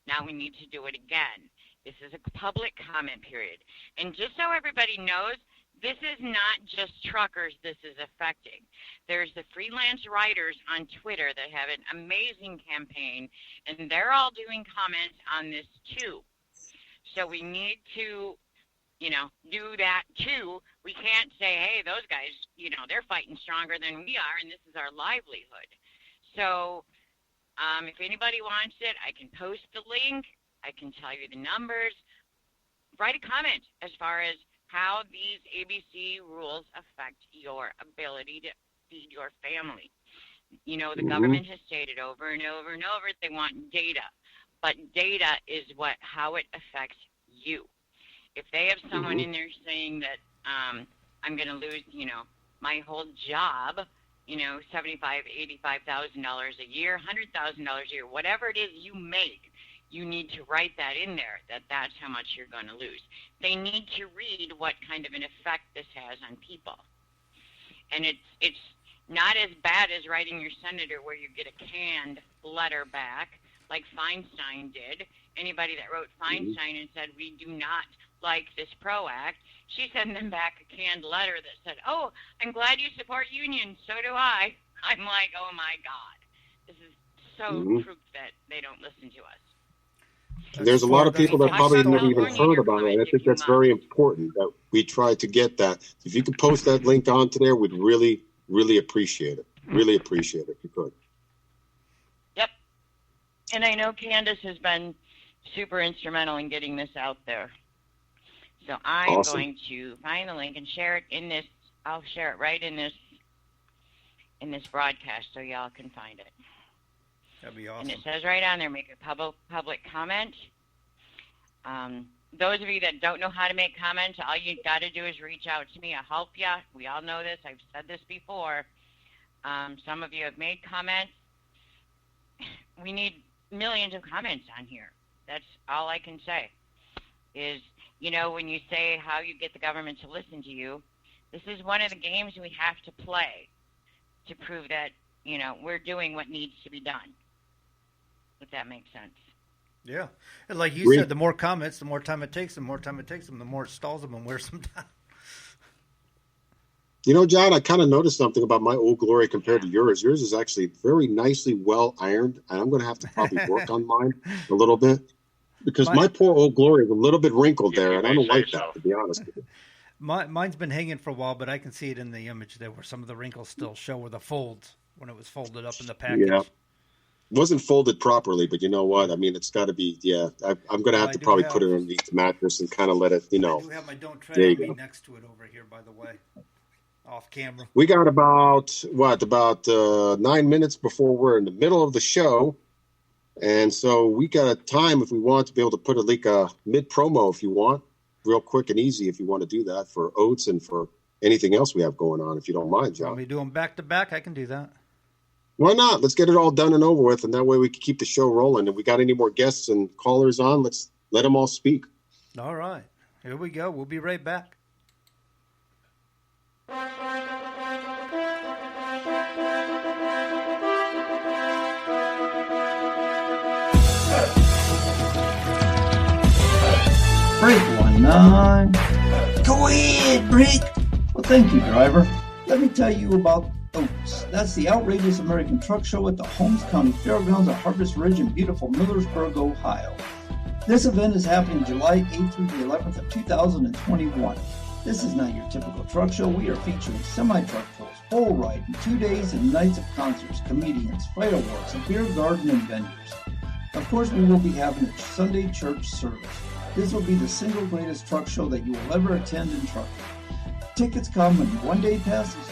Now we need to do it again. This is a public comment period. And just so everybody knows, this is not just truckers this is affecting. There's the freelance writers on Twitter that have an amazing campaign, and they're all doing comments on this too. So we need to, do that too. We can't say, hey, those guys, they're fighting stronger than we are, and this is our livelihood. So if anybody wants it, I can post the link. I can tell you the numbers. Write a comment as far as how these ABC rules affect your ability to feed your family. The government has stated over and over and over they want data, but data is how it affects you. If they have someone in there saying that I'm going to lose, my whole job, $75,000, $85,000 a year, $100,000 a year, whatever it is you make, you need to write that in there, that's how much you're going to lose. They need to read what kind of an effect this has on people. And it's not as bad as writing your senator where you get a canned letter back like Feinstein did. Anybody that wrote Feinstein and said, we do not like this PRO Act, she sent them back a canned letter that said, oh, I'm glad you support unions, so do I. I'm like, oh my God. This is so proof that they don't listen to us. There's a lot of people that probably have never even heard about it. I think that's very important that we try to get that. If you could post that link onto there, we'd really, really appreciate it. Really appreciate it if you could. Yep. And I know Candace has been super instrumental in getting this out there. So I'm going to find the link and share it in this. I'll share it right in this broadcast so y'all can find it. That'd be awesome. And it says right on there, make a public comment. Those of you that don't know how to make comments, all you got to do is reach out to me. I'll help you. We all know this. I've said this before. Some of you have made comments. We need millions of comments on here. That's all I can say is, when you say how you get the government to listen to you, this is one of the games we have to play to prove that, we're doing what needs to be done. If that makes sense. Yeah. And like you said, the more comments, the more time it takes them, the more it stalls them and wears them down. John, I kind of noticed something about my Old Glory compared to yours. Yours is actually very nicely well ironed, and I'm going to have to probably work on mine a little bit because my poor Old Glory is a little bit wrinkled there, and I don't like that, to be honest with you. Mine's been hanging for a while, but I can see it in the image there where some of the wrinkles still show where the folds when it was folded up in the package. Yeah. Wasn't folded properly, but you know what? I mean, it's got to be. Yeah, I'm going to have to probably put it underneath the mattress and kind of let it. I do have my Don't Tread on Me next to it over here, by the way, off camera. We got about 9 minutes before we're in the middle of the show, and so we got a time if we want to be able to put a mid promo if you want, real quick and easy if you want to do that for oats and for anything else we have going on. If you don't mind, John. Want me to do them back to back? I can do that. Why not? Let's get it all done and over with, and that way we can keep the show rolling. If we got any more guests and callers on, let's let them all speak. All right. Here we go. We'll be right back. Break 19. Go ahead, break. Well, thank you, driver. Let me tell you about Oats. That's the outrageous American truck show at the Holmes County Fairgrounds at Harvest Ridge in beautiful Millersburg, Ohio. This event is happening July 8th through the 11th of 2021. This is not your typical truck show. We are featuring semi-truck pulls, bull riding, 2 days and nights of concerts, comedians, fireworks, a beer garden, and vendors. Of course, we will be having a Sunday church service. This will be the single greatest truck show that you will ever attend in trucking. Tickets come in 1-day passes,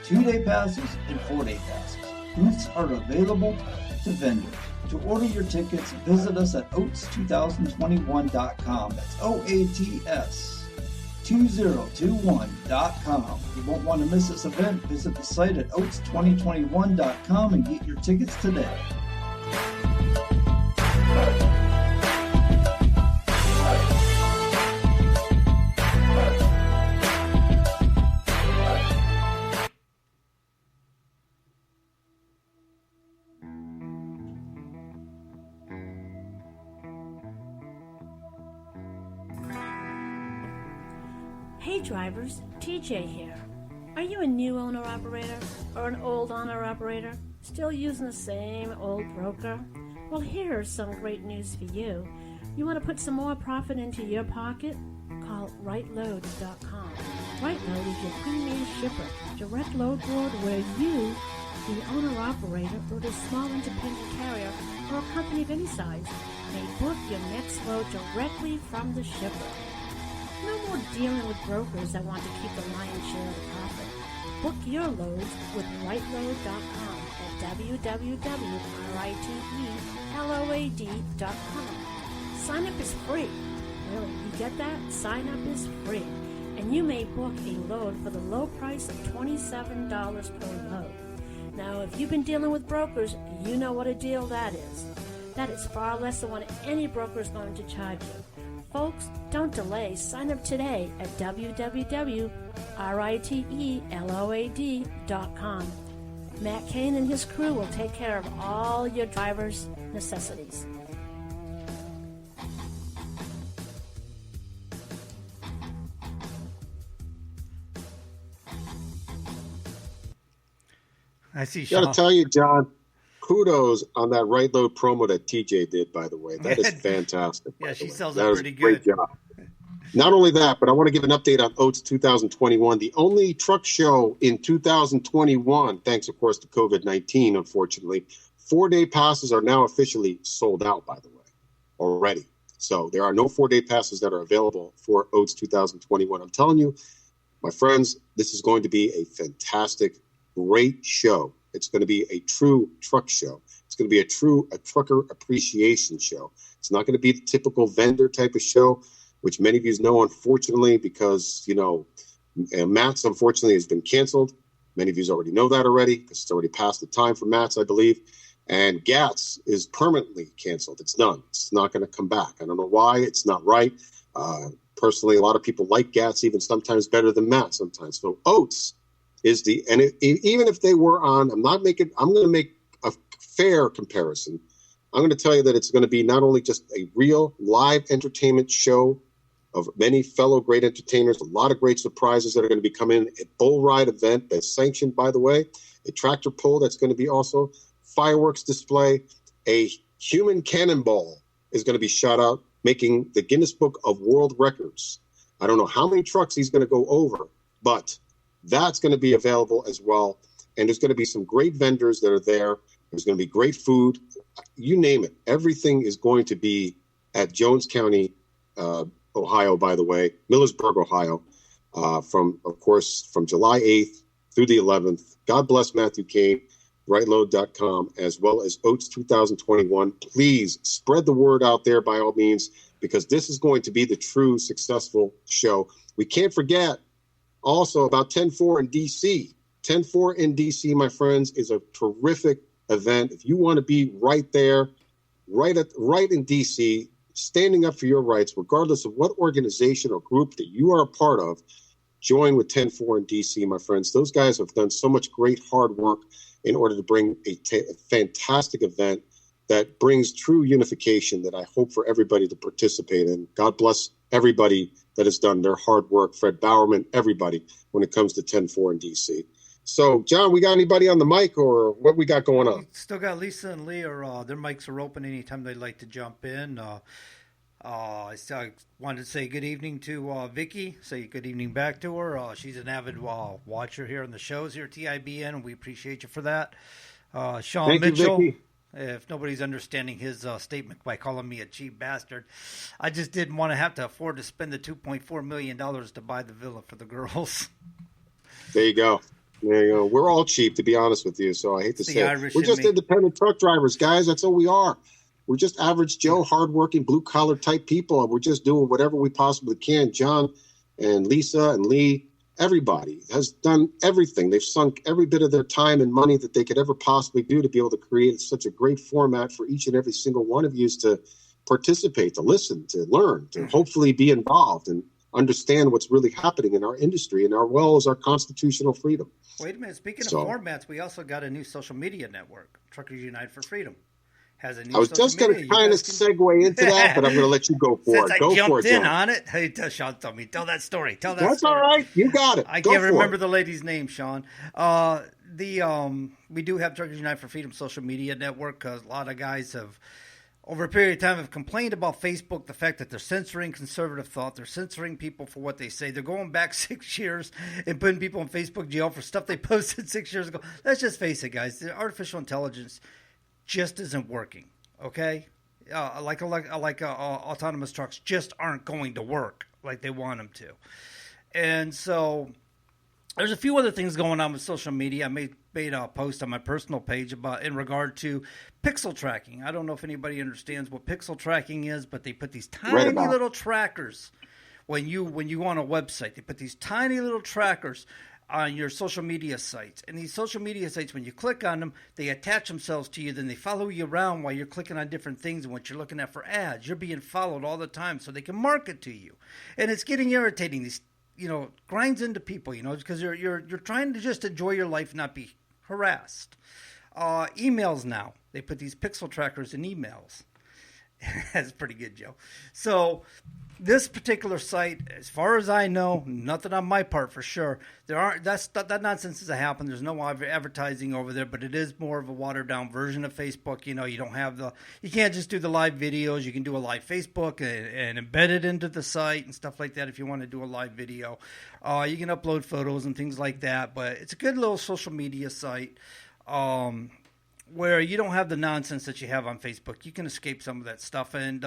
2-day passes, and 4-day passes. Booths are available to vendors. To order your tickets, visit us at oats2021.com. That's OATS2021.com. You won't want to miss this event. Visit the site at oats2021.com and get your tickets today. Hey drivers, TJ here. Are you a new owner-operator or an old owner-operator still using the same old broker? Well, here's some great news for you. You want to put some more profit into your pocket? Call rightload.com. Rightload is your premium shipper, direct load board where you, the owner-operator or the small independent carrier or a company of any size, may book your next load directly from the shipper. No more dealing with brokers that want to keep the lion's share of the profit. Book your loads with rightload.com at www.rightload.com. Sign up is free. Really, you get that? Sign up is free. And you may book a load for the low price of $27 per load. Now, if you've been dealing with brokers, you know what a deal that is. That is far less than what any broker is going to charge you. Folks, don't delay. Sign up today at www.rightload.com. Matt Kane and his crew will take care of all your driver's necessities. I see Sean. Got to tell you, John, kudos on that right load promo that TJ did, by the way. That is fantastic. Yeah, she sells that it pretty good. Great job. Not only that, but I want to give an update on Oats 2021, the only truck show in 2021, thanks, of course, to COVID-19, unfortunately. 4-day passes are now officially sold out, by the way, already. So there are no 4-day passes that are available for Oats 2021. I'm telling you, my friends, this is going to be a fantastic, great show. It's going to be a true truck show. It's going to be a trucker appreciation show. It's not going to be the typical vendor type of show, which many of you know, unfortunately, because, Matt's, unfortunately, has been canceled. Many of you already know that already because it's already past the time for Matt's, I believe. And GATS is permanently canceled. It's done. It's not going to come back. I don't know why. It's not right. Personally, a lot of people like GATS even sometimes better than Matt sometimes. So Oats is even if they were on, I'm going to make a fair comparison. I'm going to tell you that it's going to be not only just a real live entertainment show of many fellow great entertainers, a lot of great surprises that are going to be coming, a bull ride event that's sanctioned, by the way, a tractor pull that's going to be also fireworks display, a human cannonball is going to be shot out, making the Guinness Book of World Records. I don't know how many trucks he's going to go over, but that's going to be available as well. And there's going to be some great vendors that are there. There's going to be great food. You name it. Everything is going to be at Jones County, Ohio, by the way, Millersburg, Ohio, from July 8th through the 11th. God bless Matthew Kane, rightload.com, as well as Oats 2021. Please spread the word out there by all means, because this is going to be the true successful show. We can't forget also about 10-4 in D.C. 10-4 in D.C., my friends, is a terrific event. If you want to be right there, right in D.C., standing up for your rights, regardless of what organization or group that you are a part of, join with 10-4 in D.C., my friends. Those guys have done so much great hard work in order to bring a fantastic event that brings true unification that I hope for everybody to participate in. God bless everybody that has done their hard work, Fred Bowerman, everybody, when it comes to 10-4 in D.C. So, John, we got anybody on the mic, or what we got going on? We still got Lisa and Lee, or their mics are open anytime they'd like to jump in. I wanted to say good evening to Vicky. Say good evening back to her. She's an avid watcher here on the shows here at TIBN, and we appreciate you for that. Sean Thank Mitchell. You, Vicky. If nobody's understanding his statement by calling me a cheap bastard, I just didn't want to have to afford to spend the $2.4 million to buy the villa for the girls. There you go. We're all cheap, to be honest with you. So I hate to say it. We're just independent truck drivers, guys. That's all we are. We're just average Joe, hardworking, blue-collar type people, and we're just doing whatever we possibly can. John and Lisa and Lee, everybody has done everything. They've sunk every bit of their time and money that they could ever possibly do to be able to create such a great format for each and every single one of you to participate, to listen, to learn, to hopefully be involved and understand what's really happening in our industry and as well as our constitutional freedom. Wait a minute. Speaking of formats, we also got a new social media network, Truckers Unite for Freedom. Has a new I was just going to kind of segue into that, but I'm going to let you go for it. Go for it, John. On it. Hey, Sean, tell that story. That's all right. You got it. I can't remember the lady's name, Sean. We do have Truckers Unite for Freedom social media network because a lot of guys have, over a period of time, have complained about Facebook, the fact that they're censoring conservative thought. They're censoring people for what they say. They're going back 6 years and putting people in Facebook jail for stuff they posted 6 years ago. Let's just face it, guys. The artificial intelligence just isn't working, okay? Autonomous trucks just aren't going to work like they want them to. And so there's a few other things going on with social media. I made a post on my personal page in regard to pixel tracking. I don't know if anybody understands what pixel tracking is, but they put these tiny little trackers when you on a website. They put these tiny little trackers on your social media sites. And these social media sites, when you click on them, they attach themselves to you. Then they follow you around while you're clicking on different things and what you're looking at for ads. You're being followed all the time so they can market to you. And it's getting irritating. These, grinds into people, because you're trying to just enjoy your life, not be harassed. Emails now. They put these pixel trackers in emails. That's pretty good, Joe. So this particular site, as far as I know, nothing on my part for sure. That nonsense doesn't happen. There's no advertising over there, but it is more of a watered down version of Facebook. You don't have you can't just do the live videos. You can do a live Facebook and embed it into the site and stuff like that if you want to do a live video. You can upload photos and things like that, but it's a good little social media site. Where you don't have the nonsense that you have on Facebook. You can escape some of that stuff. And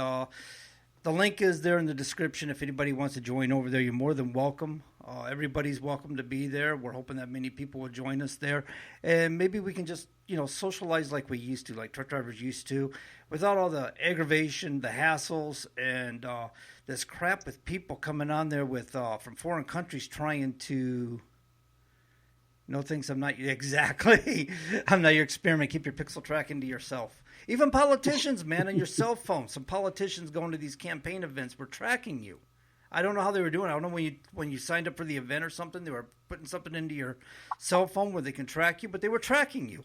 the link is there in the description. If anybody wants to join over there, you're more than welcome. Everybody's welcome to be there. We're hoping that many people will join us there. And maybe we can just, socialize like we used to, like truck drivers used to, without all the aggravation, the hassles, and this crap with people coming on there with from foreign countries trying to... No thanks, I'm not your experiment. Keep your pixel tracking to yourself. Even politicians, man, on your cell phone. Some politicians going to these campaign events were tracking you. I don't know how they were doing it. I don't know when you signed up for the event or something, they were putting something into your cell phone where they can track you, but they were tracking you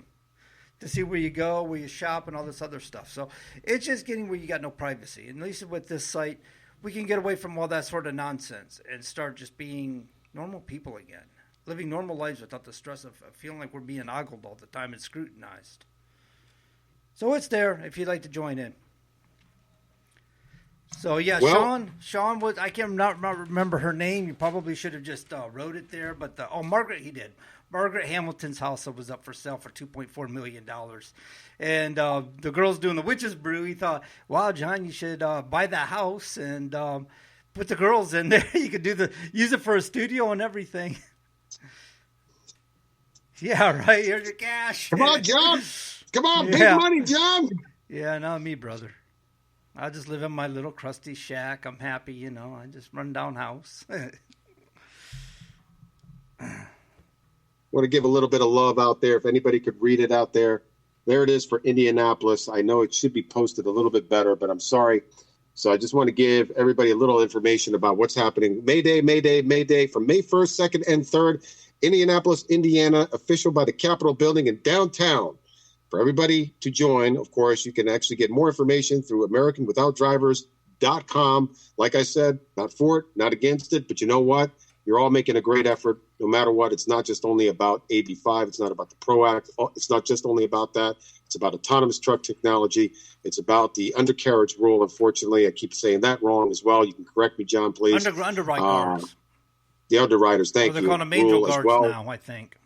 to see where you go, where you shop, and all this other stuff. So it's just getting where you got no privacy. And at least with this site, we can get away from all that sort of nonsense and start just being normal people again. Living normal lives without the stress of feeling like we're being ogled all the time and scrutinized. So it's there if you'd like to join in. So yeah, Well, Sean was. I can't not remember her name. You probably should have just wrote it there. But Margaret, he did. Margaret Hamilton's house was up for sale for $2.4 million, and the girls doing the witch's brew. He thought, "Wow, John, you should buy that house and put the girls in there. You could use it for a studio and everything." Yeah, right. Here's your cash. Come on, John. Come on, big Yeah. money, John. Yeah, not me, brother. I just live in my little crusty shack. I'm happy, I just run down house. Want to give a little bit of love out there. If anybody could read it out there, there it is for Indianapolis. I know it should be posted a little bit better, but I'm sorry. So I just want to give everybody a little information about what's happening. May Day, May Day, May Day from May 1st, 2nd, and 3rd. Indianapolis, Indiana, official by the Capitol building in downtown. For everybody to join, of course, you can actually get more information through AmericanWithoutDrivers.com. Like I said, not for it, not against it, but you know what? You're all making a great effort. No matter what, it's not just only about AB5. It's not about the PRO Act. It's not just only about that. It's about autonomous truck technology. It's about the undercarriage rule. Unfortunately, I keep saying that wrong as well. You can correct me, John, please. Underwrite guards. The underwriters, thank they're you. calling them angel guards now, I think.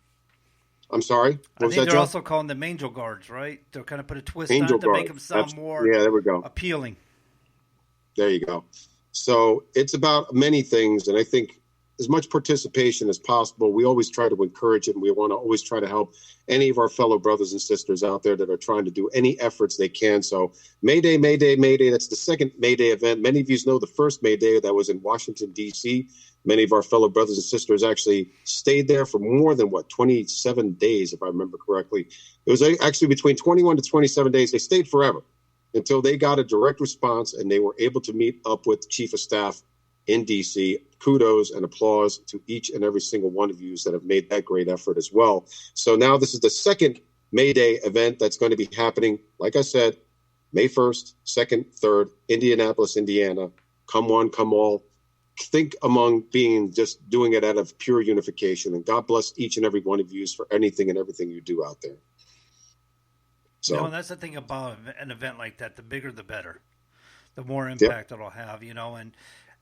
I'm sorry? I think they're also calling them angel guards, right? They're kind of put a twist on it to make them sound more there we go. appealing. There you go. So it's about many things, and I think as much participation as possible, we always try to encourage it, and we want to always try to help any of our fellow brothers and sisters out there that are trying to do any efforts they can. So May Day, May Day, May Day, that's the second May Day event. Many of you know the first May Day that was in Washington, D.C. Many of our fellow brothers and sisters actually stayed there for more than, 27 days, if I remember correctly. It was actually between 21 to 27 days. They stayed forever until they got a direct response and they were able to meet up with the Chief of Staff in D.C. Kudos and applause to each and every single one of you that have made that great effort as well. So now this is the second May Day event that's going to be happening, like I said, May 1st, 2nd, 3rd, Indianapolis, Indiana. Come one, come all. Think among being just doing it out of pure unification. And God bless each and every one of you for anything and everything you do out there. So and that's the thing about an event like that. The bigger, the better. The more impact it'll have, And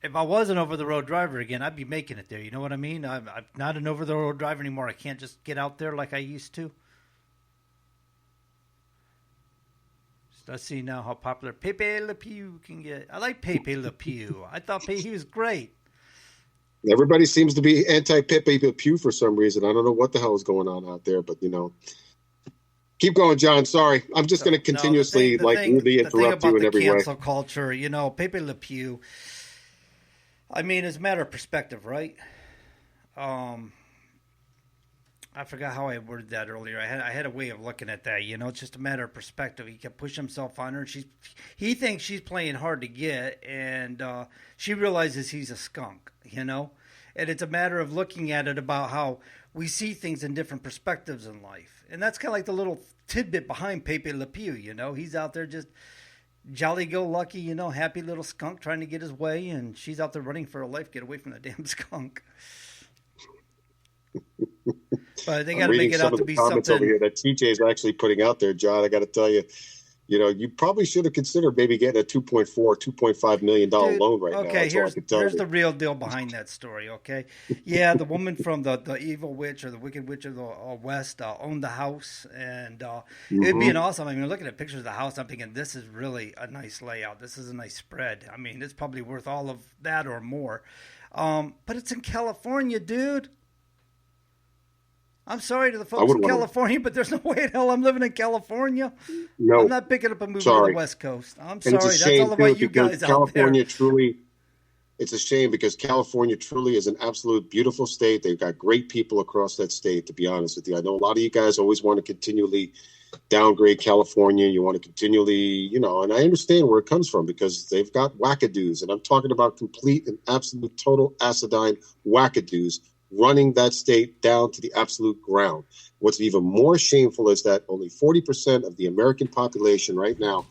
if I was an over-the-road driver again, I'd be making it there. You know what I mean? I'm not an over-the-road driver anymore. I can't just get out there like I used to. Let's see now how popular Pepe Le Pew can get. I like Pepe Le Pew. I thought he was great. Everybody seems to be anti-Pepe Le Pew for some reason. I don't know what the hell is going on out there, but keep going, John. Sorry, I'm just going to continuously really interrupt you in every way. Cancel culture, Pepe Le Pew. I mean, it's a matter of perspective, right? I forgot how I worded that earlier. I had a way of looking at that. It's just a matter of perspective. He kept pushing himself on her. He thinks she's playing hard to get, and she realizes he's a skunk. And it's a matter of looking at it about how we see things in different perspectives in life, and that's kind of like the little tidbit behind Pepe Le Pew. He's out there just jolly-go-lucky, happy little skunk trying to get his way, and she's out there running for her life. Get away from the damn skunk. But they got to make it out to be something. Over here that TJ is actually putting out there, John. I got to tell you, you probably should have considered maybe getting a $2.5 million loan right now. Okay, here's the real deal behind that story. Okay, yeah, the woman from the evil witch or the wicked witch of the West owned the house, and it'd be an awesome. I mean, looking at pictures of the house, I'm thinking this is really a nice layout. This is a nice spread. I mean, it's probably worth all of that or more. But it's in California, dude. I'm sorry to the folks in California, but there's no way in hell I'm living in California. No, I'm not picking up and moving to the West Coast. I'm sorry. That's all about you guys out there. It's a shame because California truly is an absolute beautiful state. They've got great people across that state, to be honest with you. I know a lot of you guys always want to continually downgrade California. You want to continually, and I understand where it comes from because they've got wackadoos. And I'm talking about complete and absolute total acidine wackadoos running that state down to the absolute ground. What's even more shameful is that only 40% of the American population right now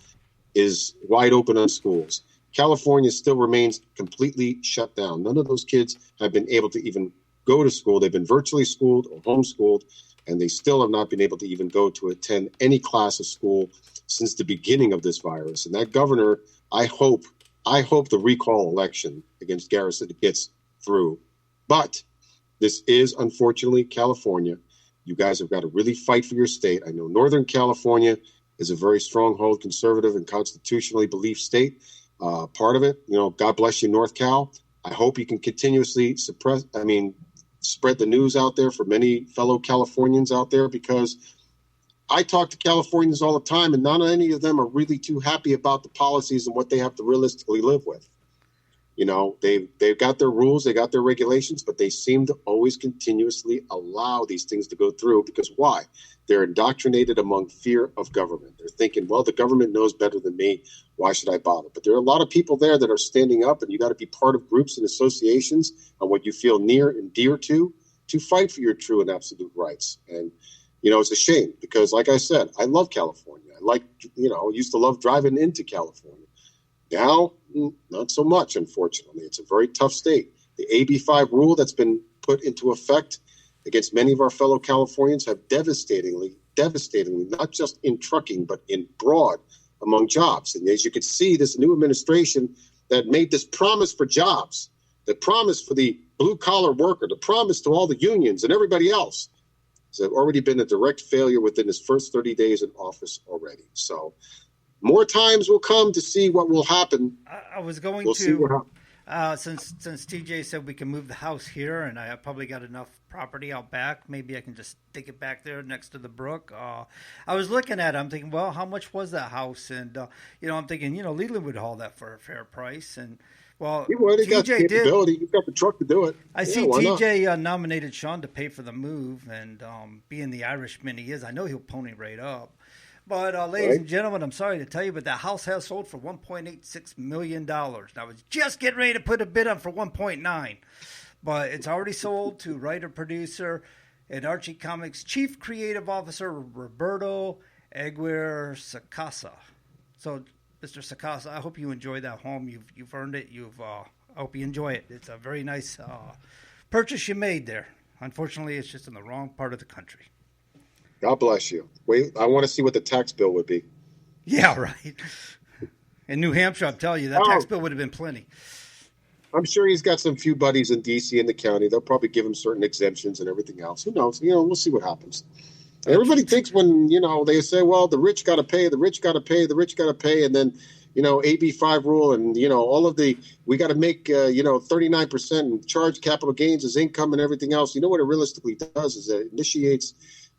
is wide open on schools. California still remains completely shut down. None of those kids have been able to even go to school. They've been virtually schooled or homeschooled, and they still have not been able to even go to attend any class of school since the beginning of this virus. And that governor, I hope I hope the recall election against Garrison gets through. But this is, unfortunately, California. You guys have got to really fight for your state. I know Northern California is a very stronghold, conservative, and constitutionally believed state. Part of it, God bless you, North Cal. I hope you can continuously spread the news out there for many fellow Californians out there, because I talk to Californians all the time, and not any of them are really too happy about the policies and what they have to realistically live with. They've got their rules, they got their regulations, but they seem to always continuously allow these things to go through, because why? They're indoctrinated among fear of government. They're thinking, well, the government knows better than me. Why should I bother? But there are a lot of people there that are standing up, and you got to be part of groups and associations on what you feel near and dear to fight for your true and absolute rights. And, it's a shame, because like I said, I love California. I used to love driving into California. Now, not so much, unfortunately. It's a very tough state. The AB5 rule that's been put into effect against many of our fellow Californians have devastatingly, not just in trucking, but in broad among jobs. And as you can see, this new administration that made this promise for jobs, the promise for the blue-collar worker, the promise to all the unions and everybody else, has already been a direct failure within his first 30 days in office already. So more times will come to see what will happen. I was going we'll see what since TJ said we can move the house here, and I probably got enough property out back, maybe I can just stick it back there next to the brook. I was looking at it, I'm thinking, well, how much was that house? And I'm thinking, Leland would haul that for a fair price. And well, he got the capability. He's got the truck to do it. I see TJ nominated Sean to pay for the move, and being the Irishman he is, I know he'll pony right up. But, ladies and gentlemen, I'm sorry to tell you, but that house has sold for $1.86 million. I was just getting ready to put a bid on for $1.9, but it's already sold to writer-producer and Archie Comics Chief Creative Officer Roberto Aguirre-Sacasa. So, Mr. Sacasa, I hope you enjoy that home. You've earned it. I hope you enjoy it. It's a very nice purchase you made there. Unfortunately, it's just in the wrong part of the country. God bless you. Wait, I want to see what the tax bill would be. Yeah, right. In New Hampshire, I'm telling you, that tax bill would have been plenty. I'm sure he's got some few buddies in D.C. and the county. They'll probably give him certain exemptions and everything else. Who knows? We'll see what happens. Everybody thinks when, they say, well, the rich got to pay, the rich got to pay, the rich got to pay, and then, AB5 rule and, all of we got to make, 39% and charge capital gains as income and everything else. What it realistically does is it initiates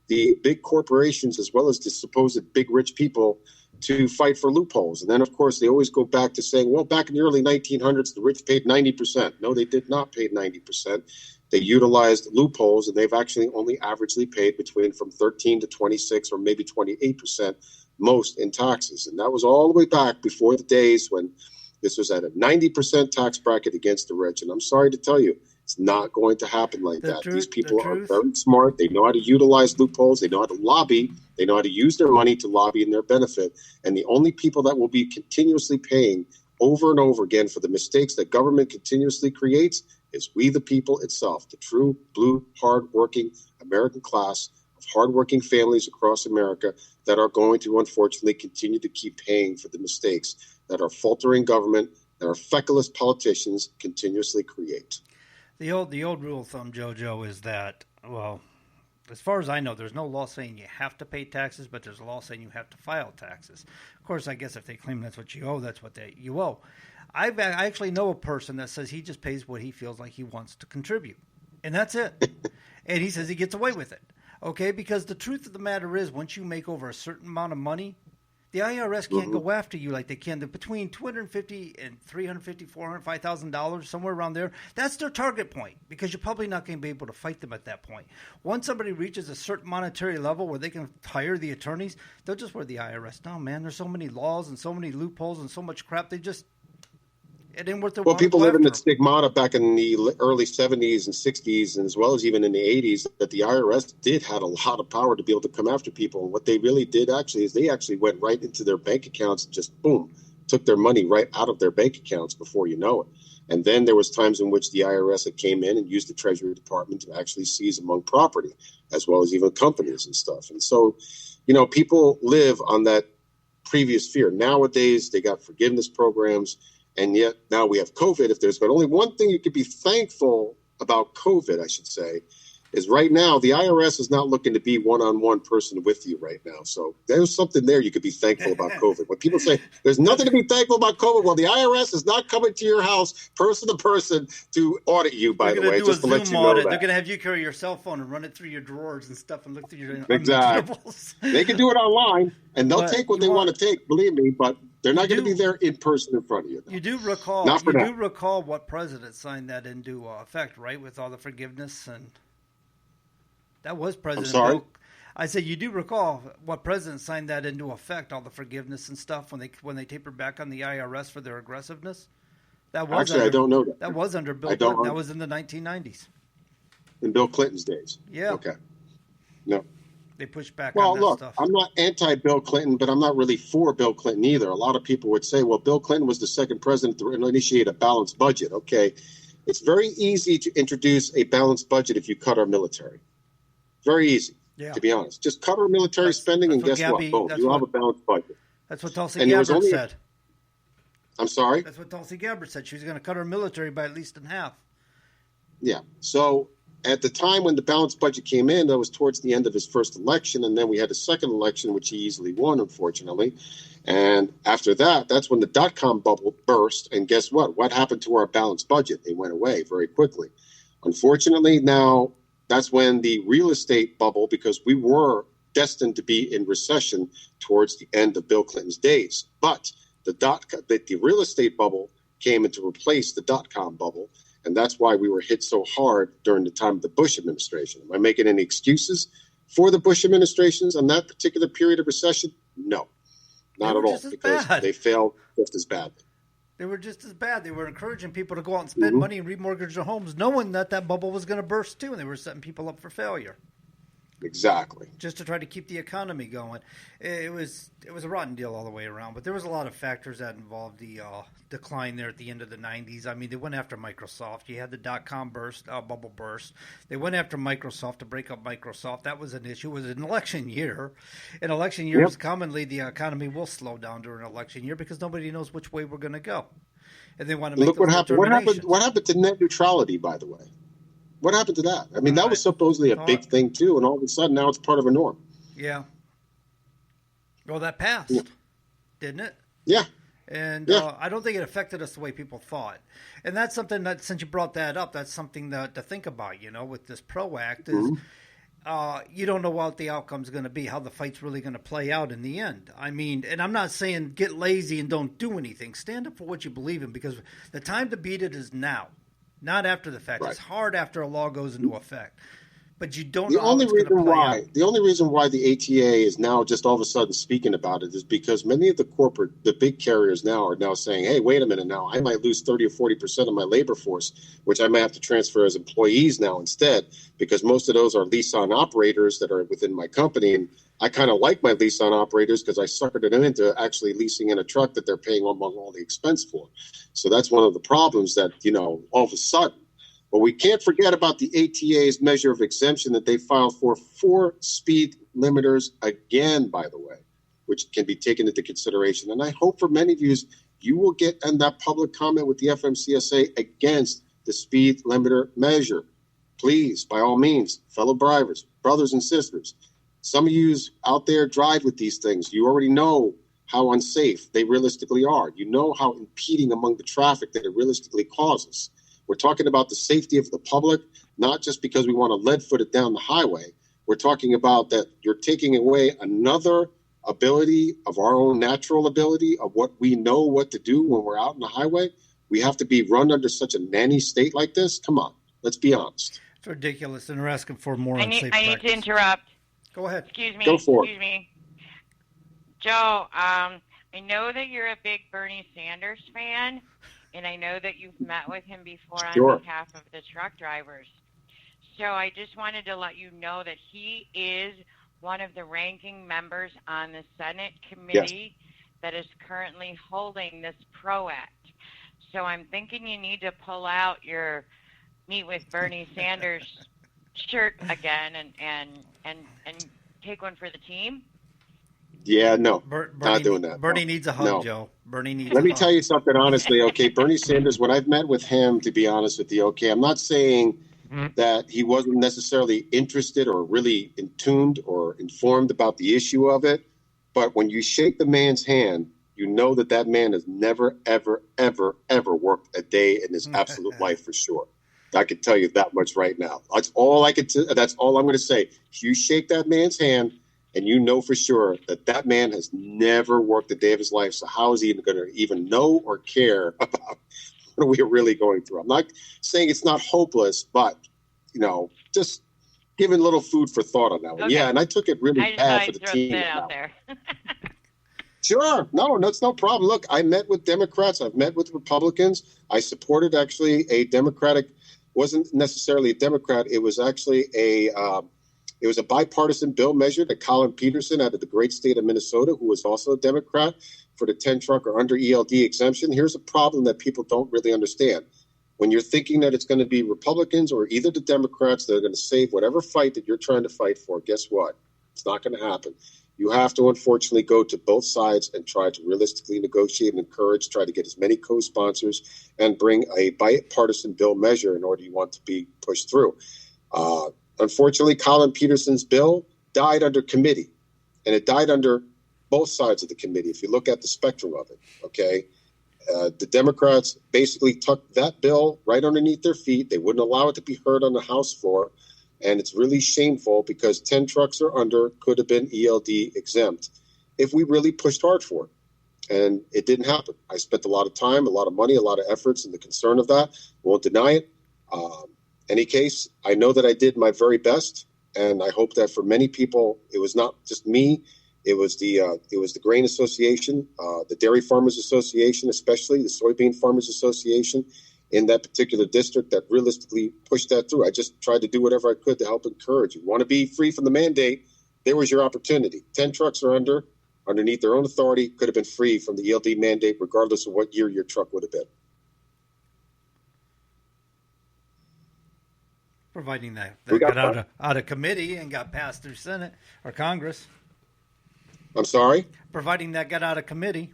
the big corporations as well as the supposed big rich people to fight for loopholes. And then, of course, they always go back to saying, well, back in the early 1900s, the rich paid 90%. No, they did not pay 90%. They utilized loopholes, and they've actually only averagely paid from 13 to 26 or maybe 28% most in taxes. And that was all the way back before the days when this was at a 90% tax bracket against the rich. And I'm sorry to tell you, it's not going to happen like that. These people are very smart. They know how to utilize loopholes. They know how to lobby. They know how to use their money to lobby in their benefit. And the only people that will be continuously paying over and over again for the mistakes that government continuously creates is we the people itself, the true blue, hardworking American class of hardworking families across America that are going to unfortunately continue to keep paying for the mistakes that our faltering government and our feckless politicians continuously create. The old rule of thumb, JoJo, is that, well, as far as I know, there's no law saying you have to pay taxes, but there's a law saying you have to file taxes. Of course, I guess if they claim that's what you owe, that's what you owe. I actually know a person that says he just pays what he feels like he wants to contribute, and that's it. And he says he gets away with it, okay? Because the truth of the matter is, once you make over a certain amount of money, the IRS can't go after you like they can. Between $250,000 and $350,000, $405,000, somewhere around there, that's their target point, because you're probably not going to be able to fight them at that point. Once somebody reaches a certain monetary level where they can hire the attorneys, they'll just wear the IRS down, man. There's so many laws and so many loopholes and so much crap. It ain't worth their while. Well, people living in stigmata back in the early 70s and 60s, and as well as even in the 80s, that the IRS had a lot of power to be able to come after people. And what they really did actually is they actually went right into their bank accounts and just, boom, took their money right out of their bank accounts before you know it. And then there was times in which the IRS had came in and used the Treasury Department to actually seize among property, as well as even companies and stuff. And so, people live on that previous fear. Nowadays, they got forgiveness programs. And yet now we have COVID. If there's but only one thing you could be thankful about COVID, I should say, is right now the IRS is not looking to be one-on-one person with you right now. So there's something there you could be thankful about COVID. When people say there's nothing to be thankful about COVID, well, the IRS is not coming to your house person to person to audit you, by the way, just to let you know that. They're going to have you carry your cell phone and run it through your drawers and stuff and look through your Exactly. They can do it online, and they'll take what they want to take, believe me, but they're not going to be there in person in front of you. You do recall what president signed that into effect, right, with all the forgiveness and that was President. I'm sorry? Bill. I said you do recall what president signed that into effect, all the forgiveness and stuff when they tapered back on the IRS for their aggressiveness. That was I don't know that. That was under Bill Clinton. That was in the 1990s. In Bill Clinton's days. Yeah. Okay. No. They pushed back on that look, stuff. I'm not anti-Bill Clinton, but I'm not really for Bill Clinton either. A lot of people would say, well, Bill Clinton was the second president to initiate a balanced budget. Okay. It's very easy to introduce a balanced budget if you cut our military. Very easy, to be honest. Just cut our military spending, and guess what? Boom, you have a balanced budget. That's what Tulsi Gabbard said. I'm sorry? That's what Tulsi Gabbard said. She was going to cut our military by at least in half. Yeah. So at the time when the balanced budget came in, that was towards the end of his first election, and then we had a second election, which he easily won, unfortunately. And after that, that's when the dot-com bubble burst, and guess what? What happened to our balanced budget? It went away very quickly. Unfortunately, now that's when the real estate bubble, because we were destined to be in recession towards the end of Bill Clinton's days. But the real estate bubble came in to replace the dot-com bubble, and that's why we were hit so hard during the time of the Bush administration. Am I making any excuses for the Bush administrations on that particular period of recession? No, not at all, because they failed just as badly. They were just as bad. They were encouraging people to go out and spend money and remortgage their homes, knowing that bubble was going to burst too, and they were setting people up for failure. Exactly. Just to try to keep the economy going. It was a rotten deal all the way around, but there was a lot of factors that involved the decline there at the end of the 90s. I mean, they went after Microsoft. You had the dot-com bubble burst. They went after Microsoft to break up Microsoft. That was an issue. It was an election year. In election years, commonly the economy will slow down during an election year because nobody knows which way we're going to go. And they want to make look what happened. What happened to net neutrality, by the way? What happened to that? I mean, that was supposedly a big thing, too, and all of a sudden now it's part of a norm. Yeah. Well, that passed, didn't it? Yeah. And I don't think it affected us the way people thought. And that's something that, since you brought that up, that's something to think about, with this PRO Act is you don't know what the outcome's going to be, how the fight's really going to play out in the end. I mean, and I'm not saying get lazy and don't do anything. Stand up for what you believe in, because the time to beat it is now. Not after the fact. Right. It's hard after a law goes into effect. But you don't know how it's going to play out. The only reason why the ATA is now just all of a sudden speaking about it is because many of the big carriers now are now saying, hey, wait a minute now, I might lose 30 or 40% of my labor force, which I might have to transfer as employees now instead, because most of those are lease-on operators that are within my company. And I kind of like my lease-on operators because I suckered them into actually leasing in a truck that they're paying among all the expense for. So that's one of the problems that, all of a sudden. But we can't forget about the ATA's measure of exemption that they filed for 4 speed limiters again, by the way, which can be taken into consideration. And I hope for many of you will get in that public comment with the FMCSA against the speed limiter measure. Please, by all means, fellow drivers, brothers and sisters, some of you out there drive with these things. You already know how unsafe they realistically are. You know how impeding among the traffic that it realistically causes. We're talking about the safety of the public, not just because we want to lead-foot it down the highway. We're talking about that you're taking away another ability of our own natural ability of what we know what to do when we're out on the highway. We have to be run under such a nanny state like this? Come on, let's be honest. It's ridiculous, and they're asking for more unsafe practice. I need to interrupt. Go ahead. Excuse me. Go for it. Excuse me. Joe, I know that you're a big Bernie Sanders fan. And I know that you've met with him before on behalf of the truck drivers. So I just wanted to let you know that he is one of the ranking members on the Senate committee that is currently holding this PRO Act. So I'm thinking you need to pull out your Meet with Bernie Sanders shirt again and take one for the team. Yeah, no, Bernie, not doing that. Bernie No. needs a hug, No. Joe. Bernie needs Let a me hug. tell you something honestly, okay? Bernie Sanders, when I've met with him, to be honest with you, okay, I'm not saying that he wasn't necessarily interested or really in tuned or informed about the issue of it. But when you shake the man's hand, you know that that man has never, ever, ever, ever worked a day in his absolute life for sure. I can tell you that much right now. That's all I can. That's all I'm going to say. If you shake that man's hand, and you know for sure that that man has never worked a day of his life, so how is he even going to even know or care about what we're really going through? I'm not saying it's not hopeless, but just giving a little food for thought on that one. Okay. Yeah, and I took it really I just bad thought for the I'd throw team. that out there. Sure. No, that's no problem. Look, I met with Democrats. I've met with Republicans. I supported actually a Democratic, wasn't necessarily a Democrat. It was actually it was a bipartisan bill measure that Colin Peterson out of the great state of Minnesota, who was also a Democrat, for the 10 truck or under ELD exemption. Here's a problem that people don't really understand. When you're thinking that it's going to be Republicans or either the Democrats that are going to save whatever fight that you're trying to fight for, guess what? It's not going to happen. You have to, unfortunately, go to both sides and try to realistically negotiate and encourage, try to get as many co-sponsors and bring a bipartisan bill measure in order you want to be pushed through. Unfortunately, Colin Peterson's bill died under committee, and it died under both sides of the committee, if you look at the spectrum of it, okay? The Democrats basically tucked that bill right underneath their feet. They wouldn't allow it to be heard on the House floor. And it's really shameful because 10 trucks or under could have been ELD exempt if we really pushed hard for it. And it didn't happen. I spent a lot of time, a lot of money, a lot of efforts in the concern of that. Won't deny it. Any case, I know that I did my very best. And I hope that for many people, it was not just me. It was the Grain Association, the Dairy Farmers Association, especially the Soybean Farmers Association in that particular district that realistically pushed that through. I just tried to do whatever I could to help encourage you. Want to be free from the mandate? There was your opportunity. 10 trucks or underneath their own authority, could have been free from the ELD mandate, regardless of what year your truck would have been. Providing that got out of committee and got passed through Senate or Congress. I'm sorry? Providing that got out of committee.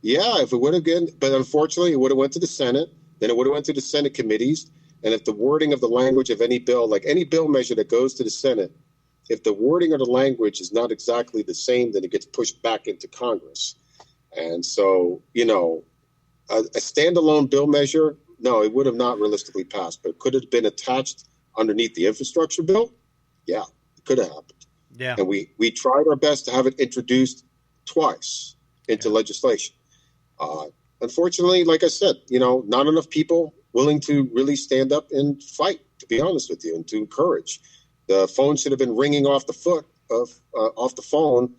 Yeah, if it would have been, but unfortunately it would have went to the Senate, then it would have went to the Senate committees, and if the wording of the language of any bill, like any bill measure that goes to the Senate, if the wording of the language is not exactly the same, then it gets pushed back into Congress. And so, a standalone bill measure, no, it would have not realistically passed, but could it have been attached underneath the infrastructure bill? Yeah, it could have happened. Yeah. And we tried our best to have it introduced twice into legislation. Unfortunately, like I said, not enough people willing to really stand up and fight, to be honest with you, and to encourage. The phone should have been ringing off the phone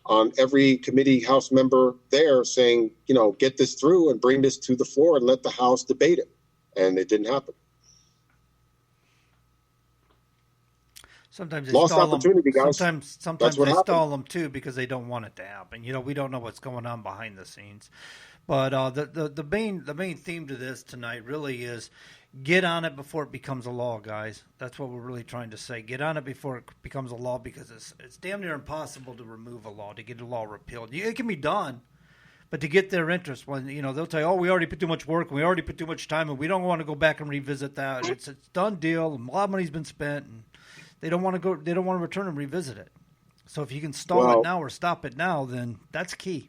on every committee House member there saying, get this through and bring this to the floor and let the House debate it. And it didn't happen. Sometimes they Lost stall opportunity, them. guys. Sometimes they stall them too because they don't want it to happen. We don't know what's going on behind the scenes. But the main theme to this tonight really is get on it before it becomes a law, guys. That's what we're really trying to say. Get on it before it becomes a law because it's damn near impossible to remove a law, to get a law repealed. It can be done, but to get their interest, when they'll tell you, "Oh, we already put too much work, and we already put too much time, and we don't want to go back and revisit that. It's a done deal, and a lot of money's been spent." And they don't want to go. They don't want to return and revisit it. So if you can stall it now or stop it now, then that's key.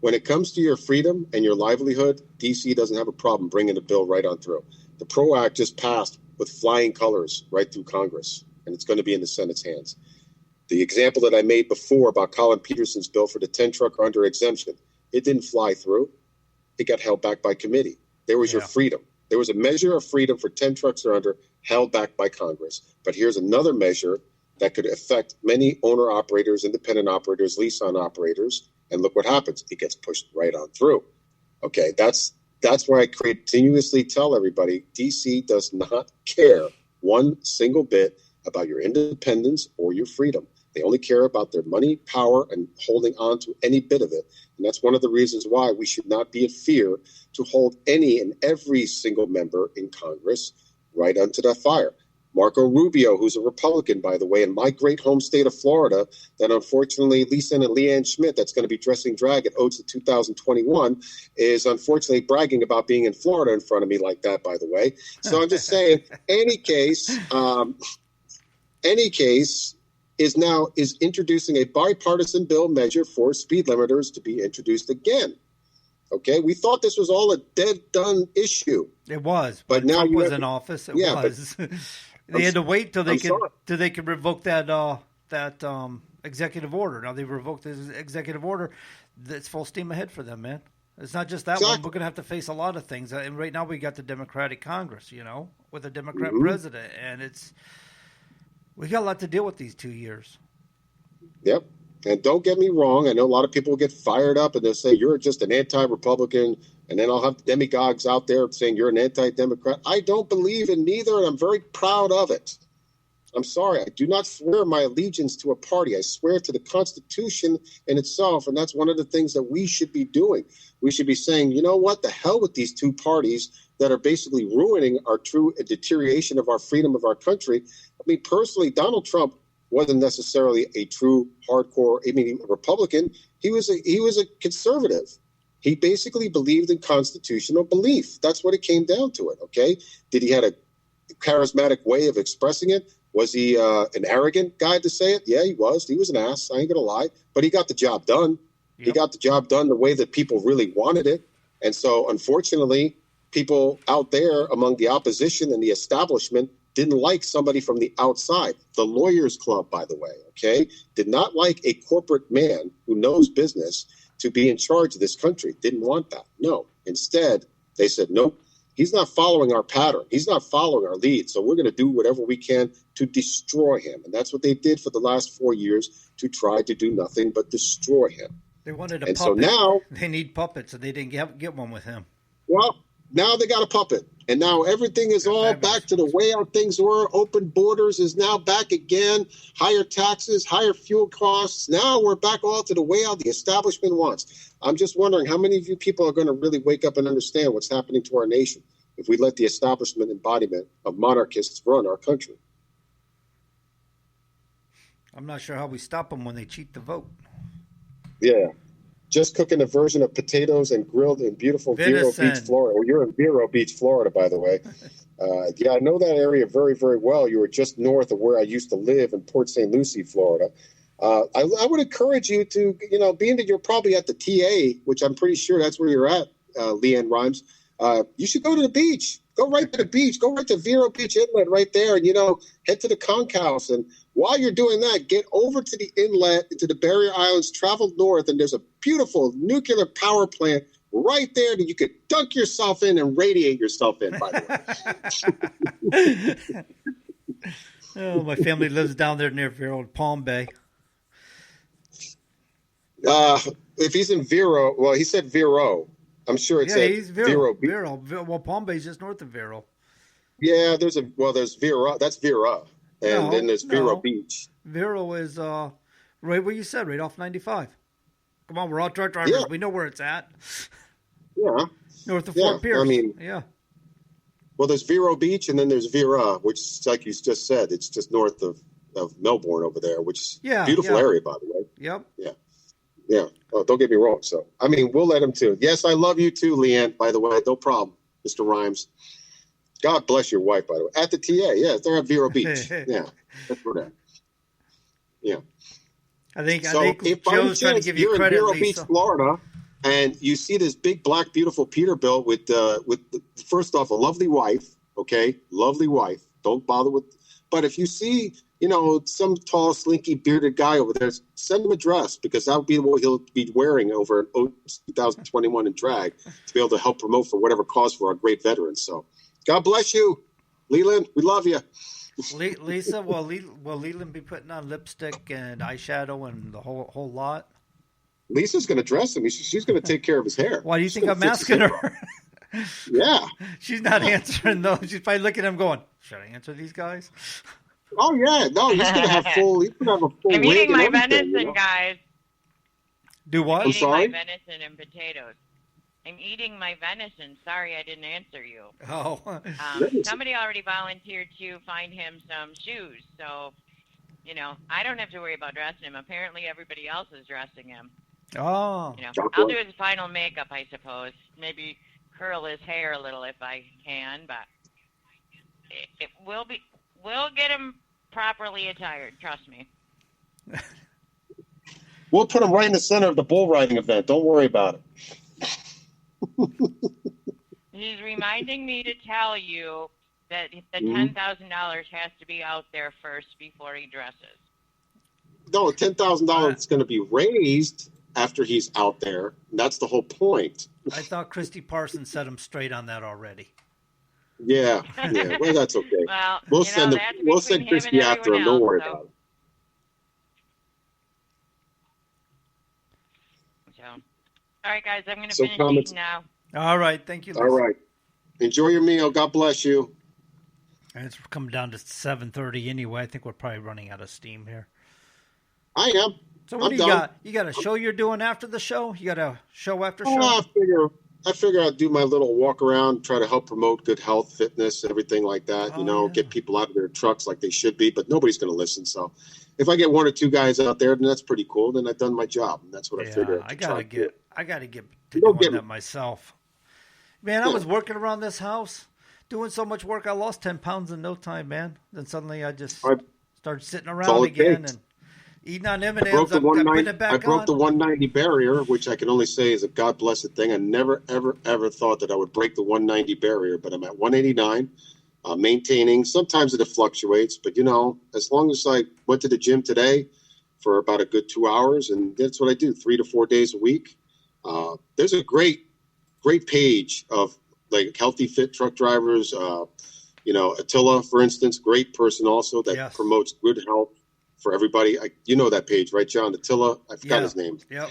When it comes to your freedom and your livelihood, D.C. doesn't have a problem bringing a bill right on through. The PRO Act just passed with flying colors right through Congress, and it's going to be in the Senate's hands. The example that I made before about Colin Peterson's bill for the 10 truck or under exemption, it didn't fly through. It got held back by committee. There was your freedom. There was a measure of freedom for 10 trucks or under held back by Congress. But here's another measure that could affect many owner-operators, independent operators, lease-on operators. And look what happens. It gets pushed right on through. Okay, that's why I continuously tell everybody, D.C. does not care one single bit about your independence or your freedom. They only care about their money, power, and holding on to any bit of it. And that's one of the reasons why we should not be in fear to hold any and every single member in Congress right onto that fire. Marco Rubio, who's a Republican, by the way, in my great home state of Florida, that unfortunately Lisa and Leanne Schmidt, that's going to be dressing drag at Oats of 2021, is unfortunately bragging about being in Florida in front of me like that, by the way. So I'm just saying, any case is introducing a bipartisan bill measure for speed limiters to be introduced again. Okay, we thought this was all a dead done issue. It was, but now Trump was in office. It was. They had to wait till they could revoke that executive order. Now they revoked this executive order. It's full steam ahead for them, man. It's not just that one. We're going to have to face a lot of things. And right now we got the Democratic Congress, with a Democrat president, and we got a lot to deal with these 2 years. Yep. And don't get me wrong. I know a lot of people get fired up and they'll say you're just an anti-Republican. And then I'll have demagogues out there saying you're an anti-Democrat. I don't believe in neither, and I'm very proud of it. I'm sorry. I do not swear my allegiance to a party. I swear to the Constitution in itself, and that's one of the things that we should be doing. We should be saying, you know what, the hell with these two parties that are basically ruining our true deterioration of our freedom of our country. I mean, personally, Donald Trump wasn't necessarily a true hardcore, Republican. He was a conservative. He basically believed in constitutional belief. That's what it came down to it, okay? Did he have a charismatic way of expressing it? Was he an arrogant guy to say it? Yeah, he was. He was an ass. I ain't going to lie. But he got the job done. Yep. He got the job done the way that people really wanted it. And so, unfortunately, people out there among the opposition and the establishment didn't like somebody from the outside. The Lawyers Club, by the way, okay, did not like a corporate man who knows business to be in charge of this country. Didn't want that. No. Instead, they said, nope, he's not following our pattern. He's not following our lead. So we're going to do whatever we can to destroy him. And that's what they did for the last 4 years, to try to do nothing but destroy him. They wanted a puppet. So now they need puppets, and they didn't get one with him. Well, now they got a puppet. And now everything is all back to the way how things were. Open borders is now back again. Higher taxes, higher fuel costs. Now we're back all to the way how the establishment wants. I'm just wondering how many of you people are going to really wake up and understand what's happening to our nation if we let the establishment embodiment of monarchists run our country. I'm not sure how we stop them when they cheat the vote. Yeah. Just cooking a version of potatoes and grilled in beautiful Vero Beach, Florida. Well, you're in Vero Beach, Florida, by the way. Yeah, I know that area very, very well. You were just north of where I used to live in Port St. Lucie, Florida. I would encourage you to, being that you're probably at the TA, which I'm pretty sure that's where you're at, Leanne Rhymes, you should go to the beach. Go right to the beach. Go right to Vero Beach Inlet right there and, head to the conch house. And while you're doing that, get over to the inlet, into the Barrier Islands, travel north, and there's a beautiful nuclear power plant right there that you could dunk yourself in and radiate yourself in, by the way. Oh, my family lives down there near Vero, Palm Bay. If he's in Vero, well, he said Vero. I'm sure it's he's Vero. Well, Palm Bay's just north of Vero. Yeah, there's Vera. That's Vera. And then there's Vero Beach. Vero is right where you said, right off 95. Come on, we're all truck drivers. Yeah. We know where it's at. Yeah. North of Fort Pierce. I mean, yeah. Well, there's Vero Beach, and then there's Vera, which, like you just said, it's just north of Melbourne over there, which is a beautiful area, by the way. Yep. Yeah. Yeah. Oh, don't get me wrong. So, I mean, we'll let him too. Yes, I love you too, Leanne, by the way. No problem, Mr. Rhymes. God bless your wife, by the way. At the TA, yeah, they're at Vero Beach. Yeah, that's where that. Yeah. I think if Joe's trying to give you credit, Vero Lisa. Beach, Florida, and you see this big, black, beautiful Peterbilt with first off, a lovely wife, okay? Lovely wife. Don't bother with. But if you see, some tall, slinky, bearded guy over there, send him a dress, because that would be what he'll be wearing over in 2021 in drag to be able to help promote for whatever cause for our great veterans. So God bless you, Leland. We love you. Lisa, will Leland be putting on lipstick and eyeshadow and the whole lot? Lisa's going to dress him. She's going to take care of his hair. Why do you think I'm asking her? Yeah. She's not answering those. She's probably looking at him going, should I answer these guys? Oh, yeah. No, he's going to have a full I'm eating my venison, guys. Do what? I'm eating my venison and potatoes. I'm eating my venison. Sorry, I didn't answer you. Oh. Somebody already volunteered to find him some shoes, so I don't have to worry about dressing him. Apparently, everybody else is dressing him. Oh. I'll do his final makeup, I suppose. Maybe curl his hair a little if I can, but we'll get him properly attired. Trust me. We'll put him right in the center of the bull riding event. Don't worry about it. He's reminding me to tell you that the $10,000 has to be out there first before he dresses. No, $10,000 is going to be raised after he's out there. That's the whole point. I thought Christy Parsons set him straight on that already. Yeah. Well, that's okay. Well, we'll send Christy after him. Don't worry about it. So, all right, guys, I'm going to finish eating now. All right, thank you, Lisa. All right. Enjoy your meal. God bless you. And it's coming down to 7:30 anyway. I think we're probably running out of steam here. I am. So what do you got? You got a show you're doing after the show? You got a show after show? I figure I'd do my little walk around, try to help promote good health, fitness, everything like that. Get people out of their trucks like they should be, but nobody's going to listen. So if I get one or two guys out there, then that's pretty cool. Then I've done my job. And that's what I figure. I got to get to doing that myself. Man, I was working around this house, doing so much work. I lost 10 pounds in no time, man. Then suddenly I just started sitting around again and eating on M&Ms. I broke the 190 barrier, which I can only say is a God blessed thing. I never, ever, ever thought that I would break the 190 barrier, but I'm at 189, maintaining. Sometimes it fluctuates, but as long as I went to the gym today for about a good 2 hours, and that's what I do 3 to 4 days a week. There's a great page of like healthy, fit truck drivers. Attila, for instance, great person also that promotes good health for everybody. That page, right, John? Attila, I forgot his name. Yep.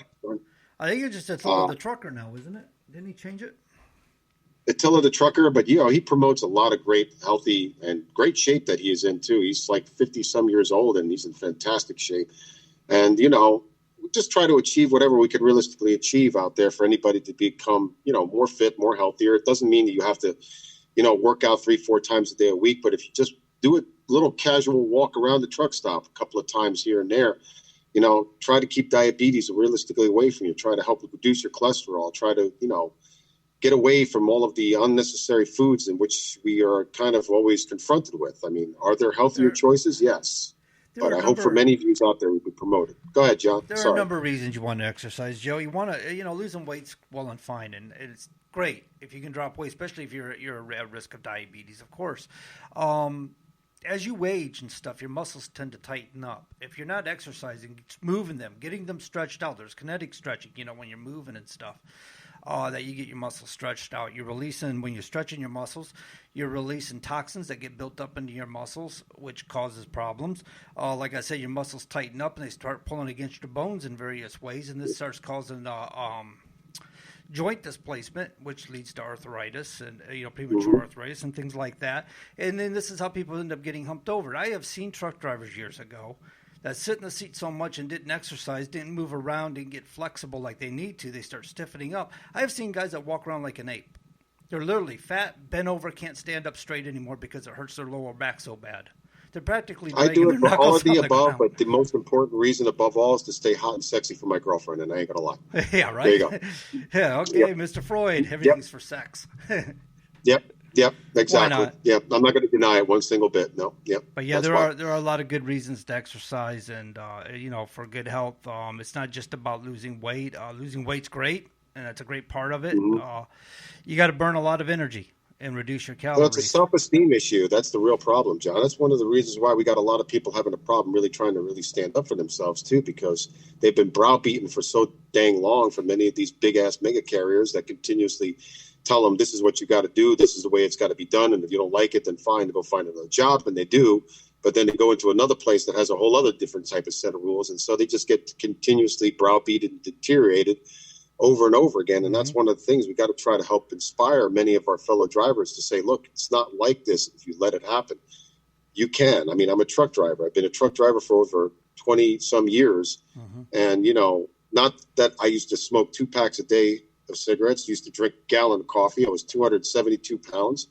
I think it's just Attila the trucker now, isn't it? Didn't he change it? Attila the trucker, but he promotes a lot of great, healthy, and great shape that he is in too. He's like 50-some years old, and he's in fantastic shape. And we just try to achieve whatever we could realistically achieve out there for anybody to become, more fit, more healthier. It doesn't mean that you have to, work out 3-4 times a day a week, but if you just do a little casual walk around the truck stop a couple of times here and there, try to keep diabetes realistically away from you. Try to help reduce your cholesterol. Try to, get away from all of the unnecessary foods in which we are kind of always confronted with. I mean, are there healthier choices? Yes. But I hope for many of you out there we could promote it. Go ahead, John. There are a number of reasons you want to exercise, Joe. You want to, losing weight's well and fine, and it's great if you can drop weight, especially if you're at risk of diabetes, of course. As you age and stuff, your muscles tend to tighten up. If you're not exercising, moving them, getting them stretched out. There's kinetic stretching, when you're moving and stuff. That you get your muscles stretched out. When you're stretching your muscles, you're releasing toxins that get built up into your muscles, which causes problems. Like I said, your muscles tighten up and they start pulling against your bones in various ways, and this starts causing joint displacement, which leads to arthritis and premature arthritis and things like that. And then this is how people end up getting humped over. I have seen truck drivers years ago that sit in the seat so much and didn't exercise, didn't move around, didn't get flexible like they need to. They start stiffening up. I have seen guys that walk around like an ape. They're literally fat, bent over, can't stand up straight anymore because it hurts their lower back so bad. They're practically I do it for all of the above, but the most important reason above all is to stay hot and sexy for my girlfriend, and I ain't going to lie. Yeah, right? There you go. Yeah, okay, yep. Mr. Freud, everything's for sex. Yep, exactly. Yep, I'm not going to deny it one single bit. No, yep. But yeah, there are a lot of good reasons to exercise, and for good health. It's not just about losing weight. Losing weight's great, and that's a great part of it. Mm-hmm. You got to burn a lot of energy and reduce your calories. Well, it's a self-esteem issue. That's the real problem, John. That's one of the reasons why we got a lot of people having a problem really trying to really stand up for themselves too, because they've been browbeaten for so dang long from many of these big-ass mega carriers that continuously tell them this is what you got to do, this is the way it's got to be done, and if you don't like it, then fine, go find another job, and they do. But then they go into another place that has a whole other different type of set of rules, and so they just get continuously browbeaten and deteriorated over and over again. And that's one of the things we got to try to help inspire many of our fellow drivers to say, look, it's not like this if you let it happen. You can. I mean, I'm a truck driver. I've been a truck driver for over 20 some years. And, not that I used to smoke 2 packs a day of cigarettes, used to drink a gallon of coffee. I was 272 pounds.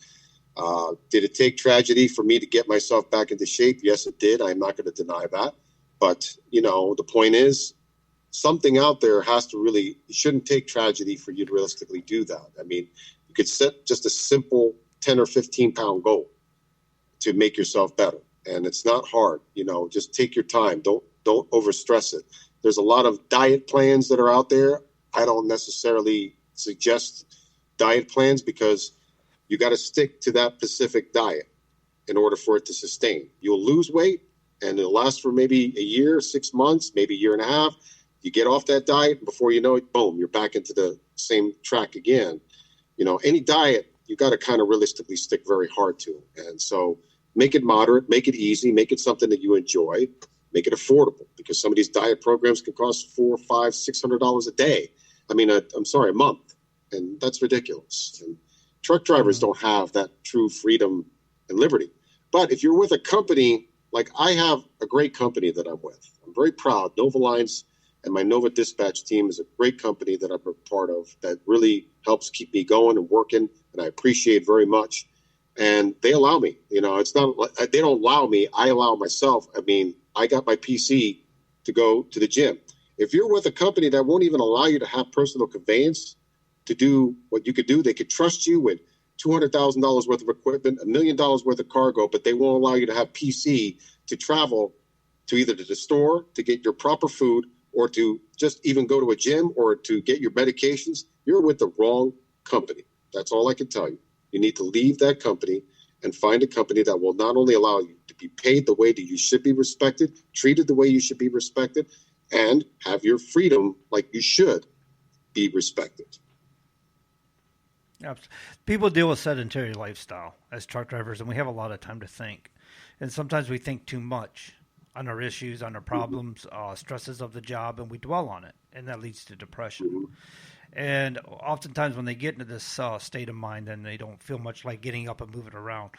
Did it take tragedy for me to get myself back into shape? Yes, it did. I'm not going to deny that. But, the point is, something out there has to really, it shouldn't take tragedy for you to realistically do that. I mean, you could set just a simple 10 or 15 pound goal to make yourself better. And it's not hard, just take your time. Don't overstress it. There's a lot of diet plans that are out there. I don't necessarily suggest diet plans because you got to stick to that specific diet in order for it to sustain. You'll lose weight and it'll last for maybe a year, 6 months, maybe a year and a half. You get off that diet, and before you know it, boom, you're back into the same track again. Any diet, you got to kind of realistically stick very hard to. And so make it moderate, make it easy, make it something that you enjoy, make it affordable, because some of these diet programs can cost $400, $500, $600 a day. A month. And that's ridiculous. And truck drivers don't have that true freedom and liberty. But if you're with a company, like I have a great company that I'm with, I'm very proud. Nova Lines and my Nova Dispatch team is a great company that I'm a part of that really helps keep me going and working, and I appreciate very much. And they allow me. It's not like they don't allow me. I allow myself. I got my PC to go to the gym. If you're with a company that won't even allow you to have personal conveyance to do what you could do, they could trust you with $200,000 worth of equipment, $1 million worth of cargo, but they won't allow you to have PC to travel to either to the store to get your proper food or to just even go to a gym or to get your medications. You're with the wrong company. That's all I can tell you. You need to leave that company and find a company that will not only allow you to be paid the way that you should be respected, treated the way you should be respected, and have your freedom like you should be respected. People deal with sedentary lifestyle as truck drivers, and we have a lot of time to think. And sometimes we think too much on our issues, on our problems, stresses of the job, and we dwell on it, and that leads to depression. And oftentimes when they get into this state of mind, then they don't feel much like getting up and moving around.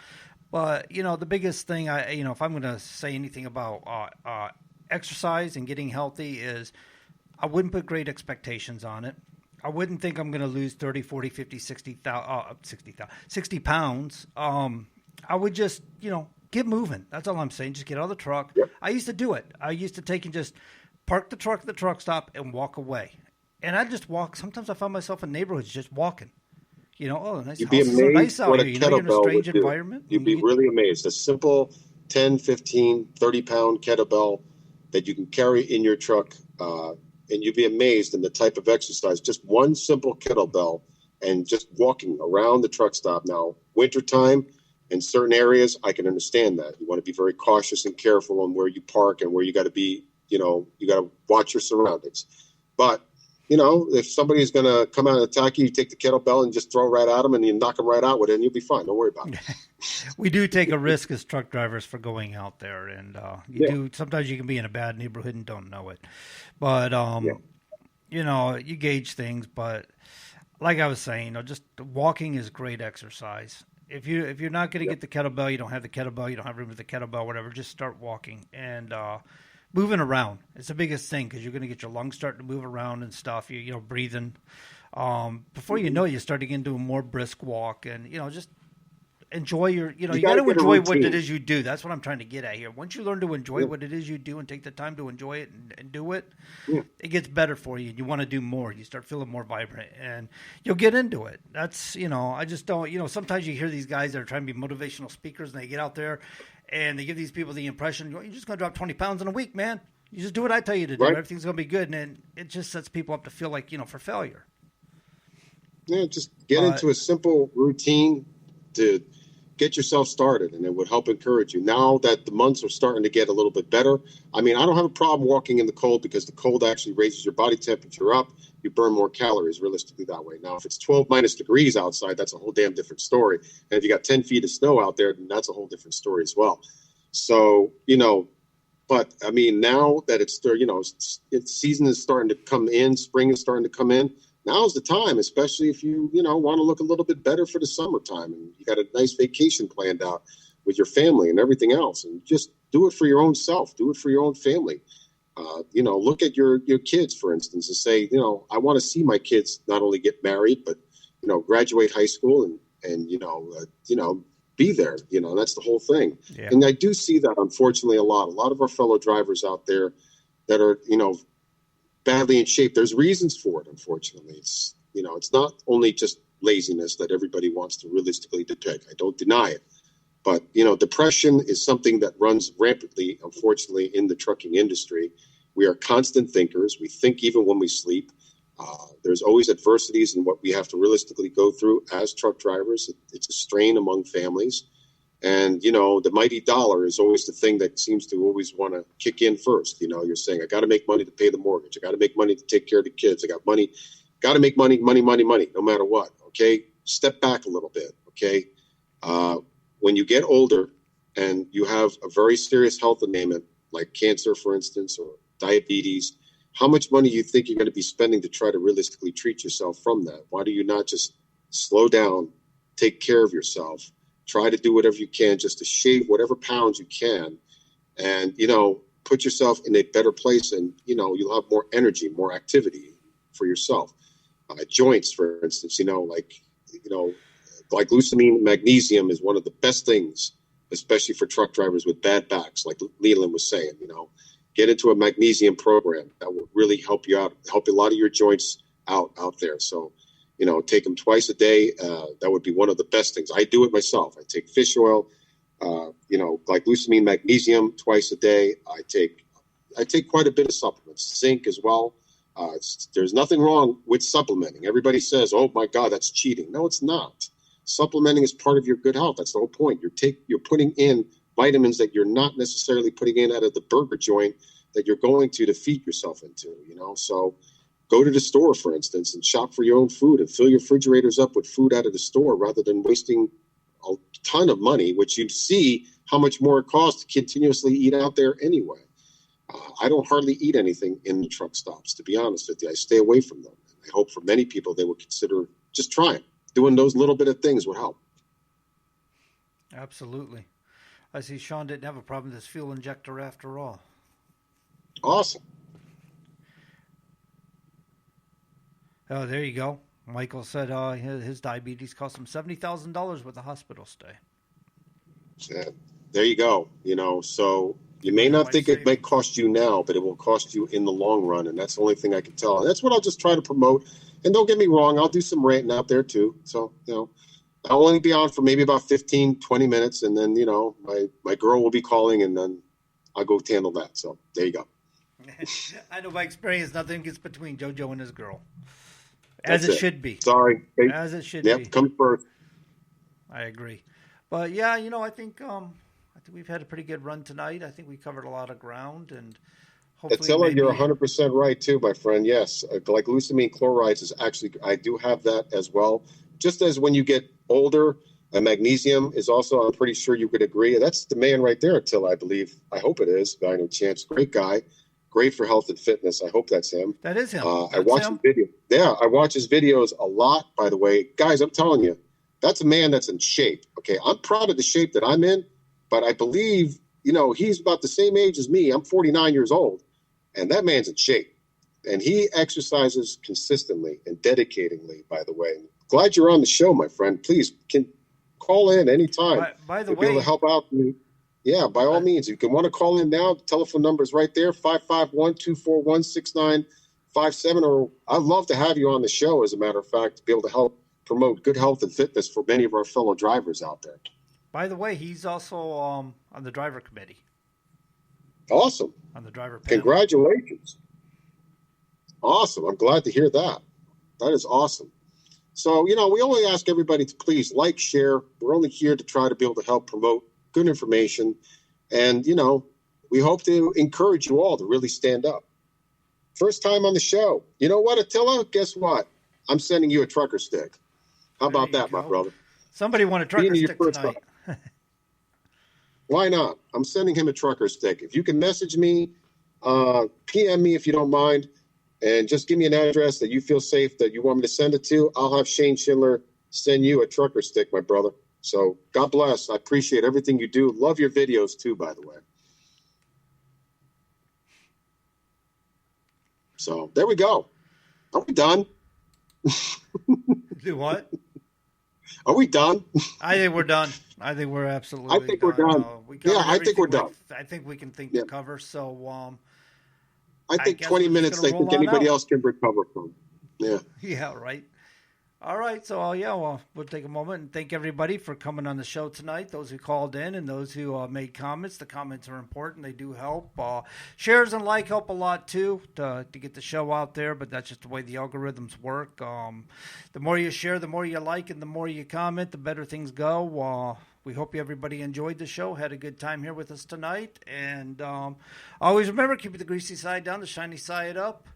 But, the biggest thing, if I'm going to say anything about exercise and getting healthy is I wouldn't put great expectations on it. I wouldn't think I'm going to lose 30, 40, 50, 60 pounds. I would just, get moving. That's all I'm saying. Just get out of the truck. Yep. I used to do it. I used to take and just park the truck at the truck stop and walk away. And I'd just walk. Sometimes I found myself in neighborhoods just walking. Nice. You'd be amazed so nice out what here. You're in a strange environment. You'd be really amazed. A simple 10, 15, 30-pound kettlebell that you can carry in your truck, and you'd be amazed in the type of exercise. Just one simple kettlebell and just walking around the truck stop. Now, wintertime, in certain areas, I can understand that. You want to be very cautious and careful on where you park and where you got to be, you got to watch your surroundings. But, if somebody's going to come out and attack you, you take the kettlebell and just throw right at them and you knock them right out with it and you'll be fine. Don't worry about it. We do take a risk as truck drivers for going out there. And sometimes you can be in a bad neighborhood and don't know it. But, you gauge things. But like I was saying, just walking is great exercise. If you're not going to get the kettlebell, you don't have the kettlebell, you don't have room for the kettlebell, whatever, just start walking and moving around. It's the biggest thing because you're going to get your lungs starting to move around and stuff. You breathing. Before you know it, you start to get into a more brisk walk and, just enjoy your, you got to enjoy what it is you do. That's what I'm trying to get at here. Once you learn to enjoy what it is you do and take the time to enjoy it and do it, it gets better for you. You want to do more. You start feeling more vibrant and you'll get into it. That's, I just don't, sometimes you hear these guys that are trying to be motivational speakers and they get out there and they give these people the impression, you're just going to drop 20 pounds in a week, man. You just do what I tell you to do. Right. Everything's going to be good. And it just sets people up to feel like, for failure. Yeah, just get into a simple routine to get yourself started, and it would help encourage you. Now that the months are starting to get a little bit better, I don't have a problem walking in the cold because the cold actually raises your body temperature up. You burn more calories realistically that way. Now, if it's 12 minus degrees outside, that's a whole damn different story. And if you got 10 feet of snow out there, then that's a whole different story as well. So, but now that it's season is starting to come in, spring is starting to come in. Now's the time, especially if you want to look a little bit better for the summertime and you got a nice vacation planned out with your family and everything else. And just do it for your own self. Do it for your own family. Look at your kids, for instance, and say, I want to see my kids not only get married, but, graduate high school and be there. That's the whole thing. Yeah. And I do see that, unfortunately, a lot of our fellow drivers out there that are, badly in shape. There's reasons for it, unfortunately. It's not only just laziness that everybody wants to realistically depict. I don't deny it. But, depression is something that runs rampantly, unfortunately, in the trucking industry. We are constant thinkers. We think even when we sleep. There's always adversities in what we have to realistically go through as truck drivers. It's a strain among families. And, the mighty dollar is always the thing that seems to always want to kick in first. You're saying, I got to make money to pay the mortgage. I got to make money to take care of the kids. I got money, got to make money, no matter what. Okay. Step back a little bit. Okay. When you get older and you have a very serious health ailment, like cancer, for instance, or diabetes, how much money do you think you're going to be spending to try to realistically treat yourself from that? Why do you not just slow down, take care of yourself, try to do whatever you can just to shave whatever pounds you can, and, put yourself in a better place, and, you'll have more energy, more activity for yourself. Joints, for instance, glycosamine magnesium is one of the best things, especially for truck drivers with bad backs, like Leland was saying. Get into a magnesium program that will really help you out, help a lot of your joints out there. So, take them twice a day. That would be one of the best things. I do it myself. I take fish oil, glycosamine magnesium twice a day. I take quite a bit of supplements, zinc as well. There's nothing wrong with supplementing. Everybody says, oh my God, that's cheating. No, it's not. Supplementing is part of your good health. That's the whole point. You're putting in vitamins that you're not necessarily putting in out of the burger joint that you're going to feed yourself into, So go to the store, for instance, and shop for your own food and fill your refrigerators up with food out of the store rather than wasting a ton of money, which you'd see how much more it costs to continuously eat out there anyway. I don't hardly eat anything in the truck stops, to be honest with you. I stay away from them. I hope for many people they would consider just trying. Doing those little bit of things would help. Absolutely. I see Sean didn't have a problem with his fuel injector after all. Awesome. Oh, there you go. Michael said his diabetes cost him $70,000 with a hospital stay. Yeah, there you go. So you may not think it may cost you now, but it will cost you in the long run. And that's the only thing I can tell. And that's what I'll just try to promote. And don't get me wrong, I'll do some ranting out there too. So, I'll only be on for maybe about 15, 20 minutes. And then, my girl will be calling and then I'll go handle that. So there you go. I know by experience, nothing gets between JoJo and his girl. That's As it should be. Sorry. As it should be. be. Come first. I agree. But yeah, I think we've had a pretty good run tonight. I think we covered a lot of ground, and hopefully Attila, you're 100% right too, my friend. Yes, glycosamine chlorides is actually, I do have that as well. Just as when you get older, magnesium is also, I'm pretty sure you could agree. That's the man right there, Attila, I believe. I hope it is. Guy no chance. Great guy. Great for health and fitness. I hope that's him. That is him. I watch his video. Yeah, I watch his videos a lot, by the way. Guys, I'm telling you, that's a man that's in shape. Okay, I'm proud of the shape that I'm in, but I believe, he's about the same age as me. I'm 49 years old, and that man's in shape. And he exercises consistently and dedicatingly, by the way. Glad you're on the show, my friend. Please, can call in anytime. By the way, be able to help out. Yeah, by all means. If you want to call in now, the telephone number is right there, 551-241-6957. Or I'd love to have you on the show, as a matter of fact, to be able to help promote good health and fitness for many of our fellow drivers out there. By the way, he's also on the driver committee. Awesome. On the driver panel. Congratulations. Awesome. I'm glad to hear that. That is awesome. So, we only ask everybody to please like, share. We're only here to try to be able to help promote good information. And, we hope to encourage you all to really stand up. First time on the show. You know what, Attila? Guess what? I'm sending you a trucker stick. How about that, my brother? Somebody want a trucker stick tonight. Why not? I'm sending him a trucker stick. If you can message me, PM me if you don't mind, and just give me an address that you feel safe that you want me to send it to, I'll have Shane Schindler send you a trucker stick, my brother. So God bless. I appreciate everything you do. Love your videos too, by the way. So there we go. Are we done? Do what? Are we done? I think we're done. I think we're absolutely I think we're done. I think we're done. I think we can think Yeah. to cover. So I think guess 20 we're just minutes gonna they think roll on anybody out. else can recover from. Yeah. Yeah, right. All right, so we'll take a moment and thank everybody for coming on the show tonight. Those who called in and those who made comments. The comments are important; they do help. Shares and help a lot too to get the show out there. But that's just the way the algorithms work. The more you share, the more you like, and the more you comment, the better things go. We hope everybody enjoyed the show, had a good time here with us tonight, and always remember, keep the greasy side down, the shiny side up.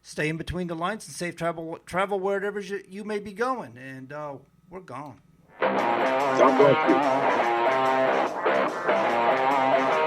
Stay in between the lines and safe travel wherever you may be going. And we're gone. God bless you.